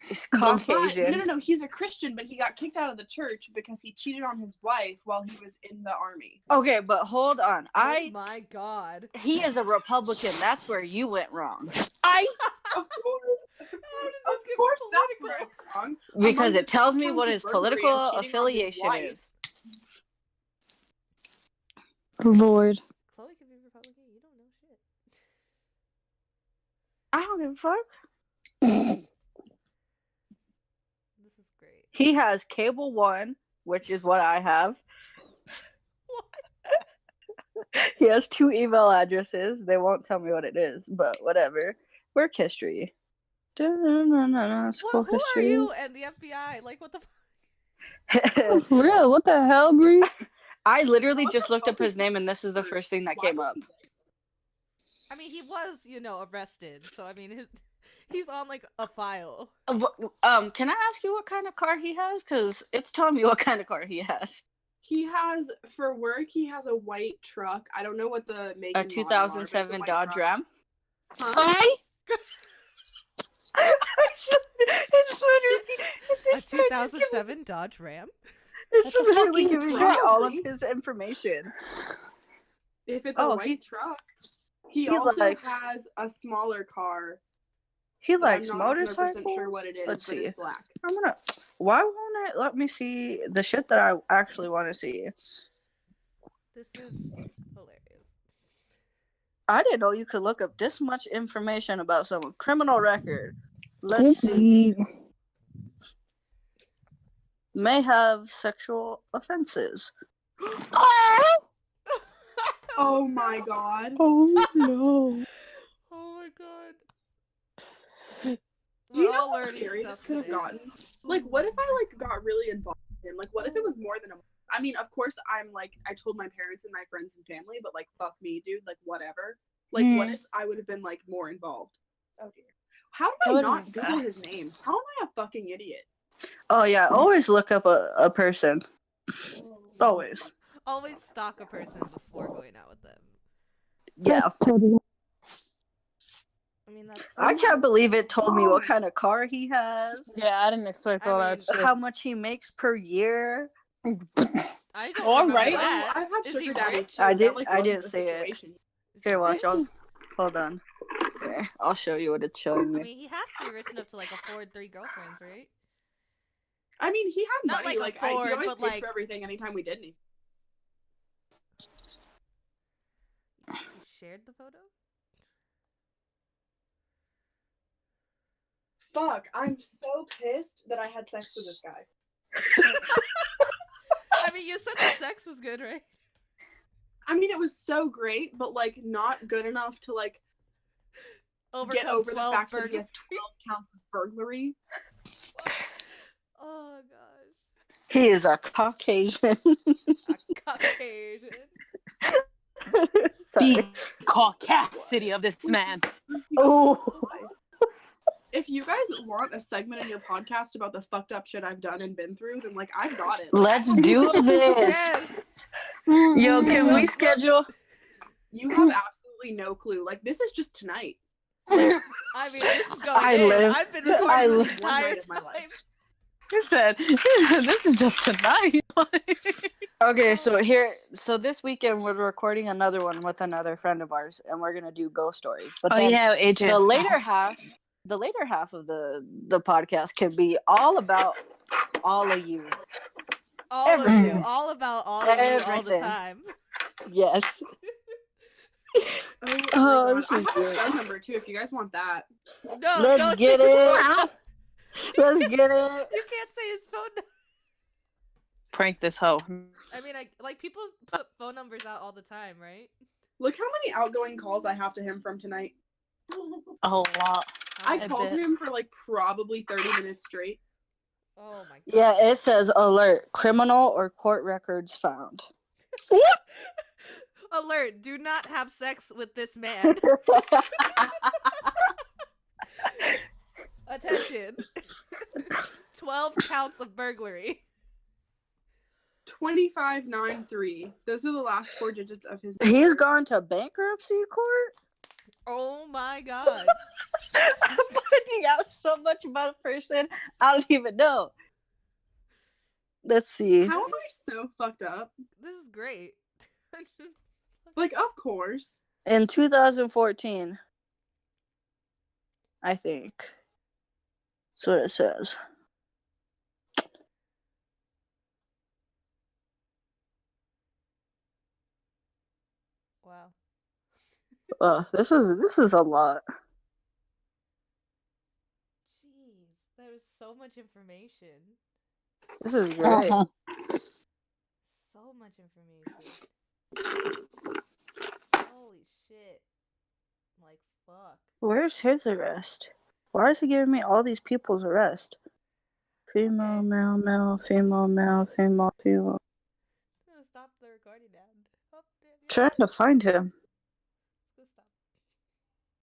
He's But Caucasian. no. He's a Christian, but he got kicked out of the church because he cheated on his wife while he was in the army. Okay, but hold on. oh my God. He is a Republican. That's where you went wrong. Of course. How did this Of get course, that's political? where I'm wrong. Because Among it tells the me top what counts his of burglary political and cheating on his affiliation wife. is. Lord. Chloe could be Republican. You don't know shit. I don't give a fuck. This is great. He has cable 1, which is what I have. What? He has 2 email addresses. They won't tell me what it is, but whatever. Work history. School Who history. are you and the FBI? Like, what the fuck? For real? What the hell, Brie? I literally What just the looked up fuck his is name, this and this is the for? first thing that Why came was up. he there? I mean, he was, arrested. So, I mean, he's on, like, a file. Can I ask you what kind of car he has? Because it's telling me what kind of car he has. He has, for work, he has a white truck. I don't know what the make A and model are, but it's 2007 white Dodge truck. Ram. Huh? It's literally A 2007 Dodge Ram? It's That's a literally fucking giving me truck. all of his information. If it's a white truck. He also has a smaller car. He that likes I'm not 100% motorcycles. sure what it is, Let's but see. it's black. Why won't it let me see the shit that I actually want to see? This is hilarious. I didn't know you could look up this much information about someone's criminal record. Let's see. May have sexual offenses. Oh my god. Oh no. Oh my god. Do you We're know all how learning scary this stuff could have today. gotten? Like, what if I, like, got really involved with him? Like, what if it was more than a month? I mean, of course, I'm, like, I told my parents and my friends and family, but, like, fuck me, dude. Like, whatever. Like, what if I would have been, like, more involved? Oh, dear. How did I not Google his name? How am I a fucking idiot? Oh, yeah. Always look up a person. Always. Always stalk a person before going out with them. Yeah. I mean, that's... I can't believe it told me what kind of car he has. Yeah, I didn't expect all that shit. How much he makes per year. I don't All remember right. that. I've had Is sugar he daddies rich? too. I That, like, didn't wasn't the say it. situation. Is he Here, watch. rich? Hold on. Here, I'll show you what it's showing I me. mean, he has to be rich enough to, like, afford 3 girlfriends, right? I mean, he had Not money. like He afford, always but, paid like... for everything anytime we did anything. You shared the photo? Fuck, I'm so pissed that I had sex with this guy. I mean, you said the sex was good, right? I mean, it was so great, but, like, not good enough to, like, get over the fact that he has 12 counts of burglary. Oh, gosh. He is a Caucasian. A Caucasian. Sorry. The caucasity of this man. Oh. If you guys want a segment in your podcast about the fucked up shit I've done and been through, then, like, I've got it. Let's do this. Yes. Yo, can we schedule? You have absolutely no clue. Like, this is just tonight. I mean, this is going in. I've been recording this entire night of my time. life. He said, this is just tonight. Okay, so this weekend we're recording another one with another friend of ours, and we're gonna do ghost stories. But then Agent. the later half of the podcast can be all about all of you. All of you. All about all of you all the Everything. time. Yes. Oh, this I is have great. his phone number too. If you guys want that. No, Let's don't get say his it. phone number. Let's get it. You can't say his phone number. Prank this hoe. I mean, like people put phone numbers out all the time, right? Look how many outgoing calls I have to him from tonight. A whole lot. I I called bet. him for like probably 30 minutes straight. Oh my god. Yeah, it says alert: criminal or court records found. Alert, do not have sex with this man. Attention. 12 counts of burglary. 2593. Those are the last 4 digits of his He's number. gone to bankruptcy court. Oh my god. I'm finding out so much about a person I don't even know. Let's see. How am I so fucked up? This is great. Like, of course. In 2014, I think. That's what it says. This is a lot. Jeez, there was so much information. This is great. So much information. Holy shit. Like, fuck. Where's his arrest? Why is he giving me all these people's arrest? Female, Okay. male, female, female. I'm gonna stop the recording now. Oh, damn, Trying to find him.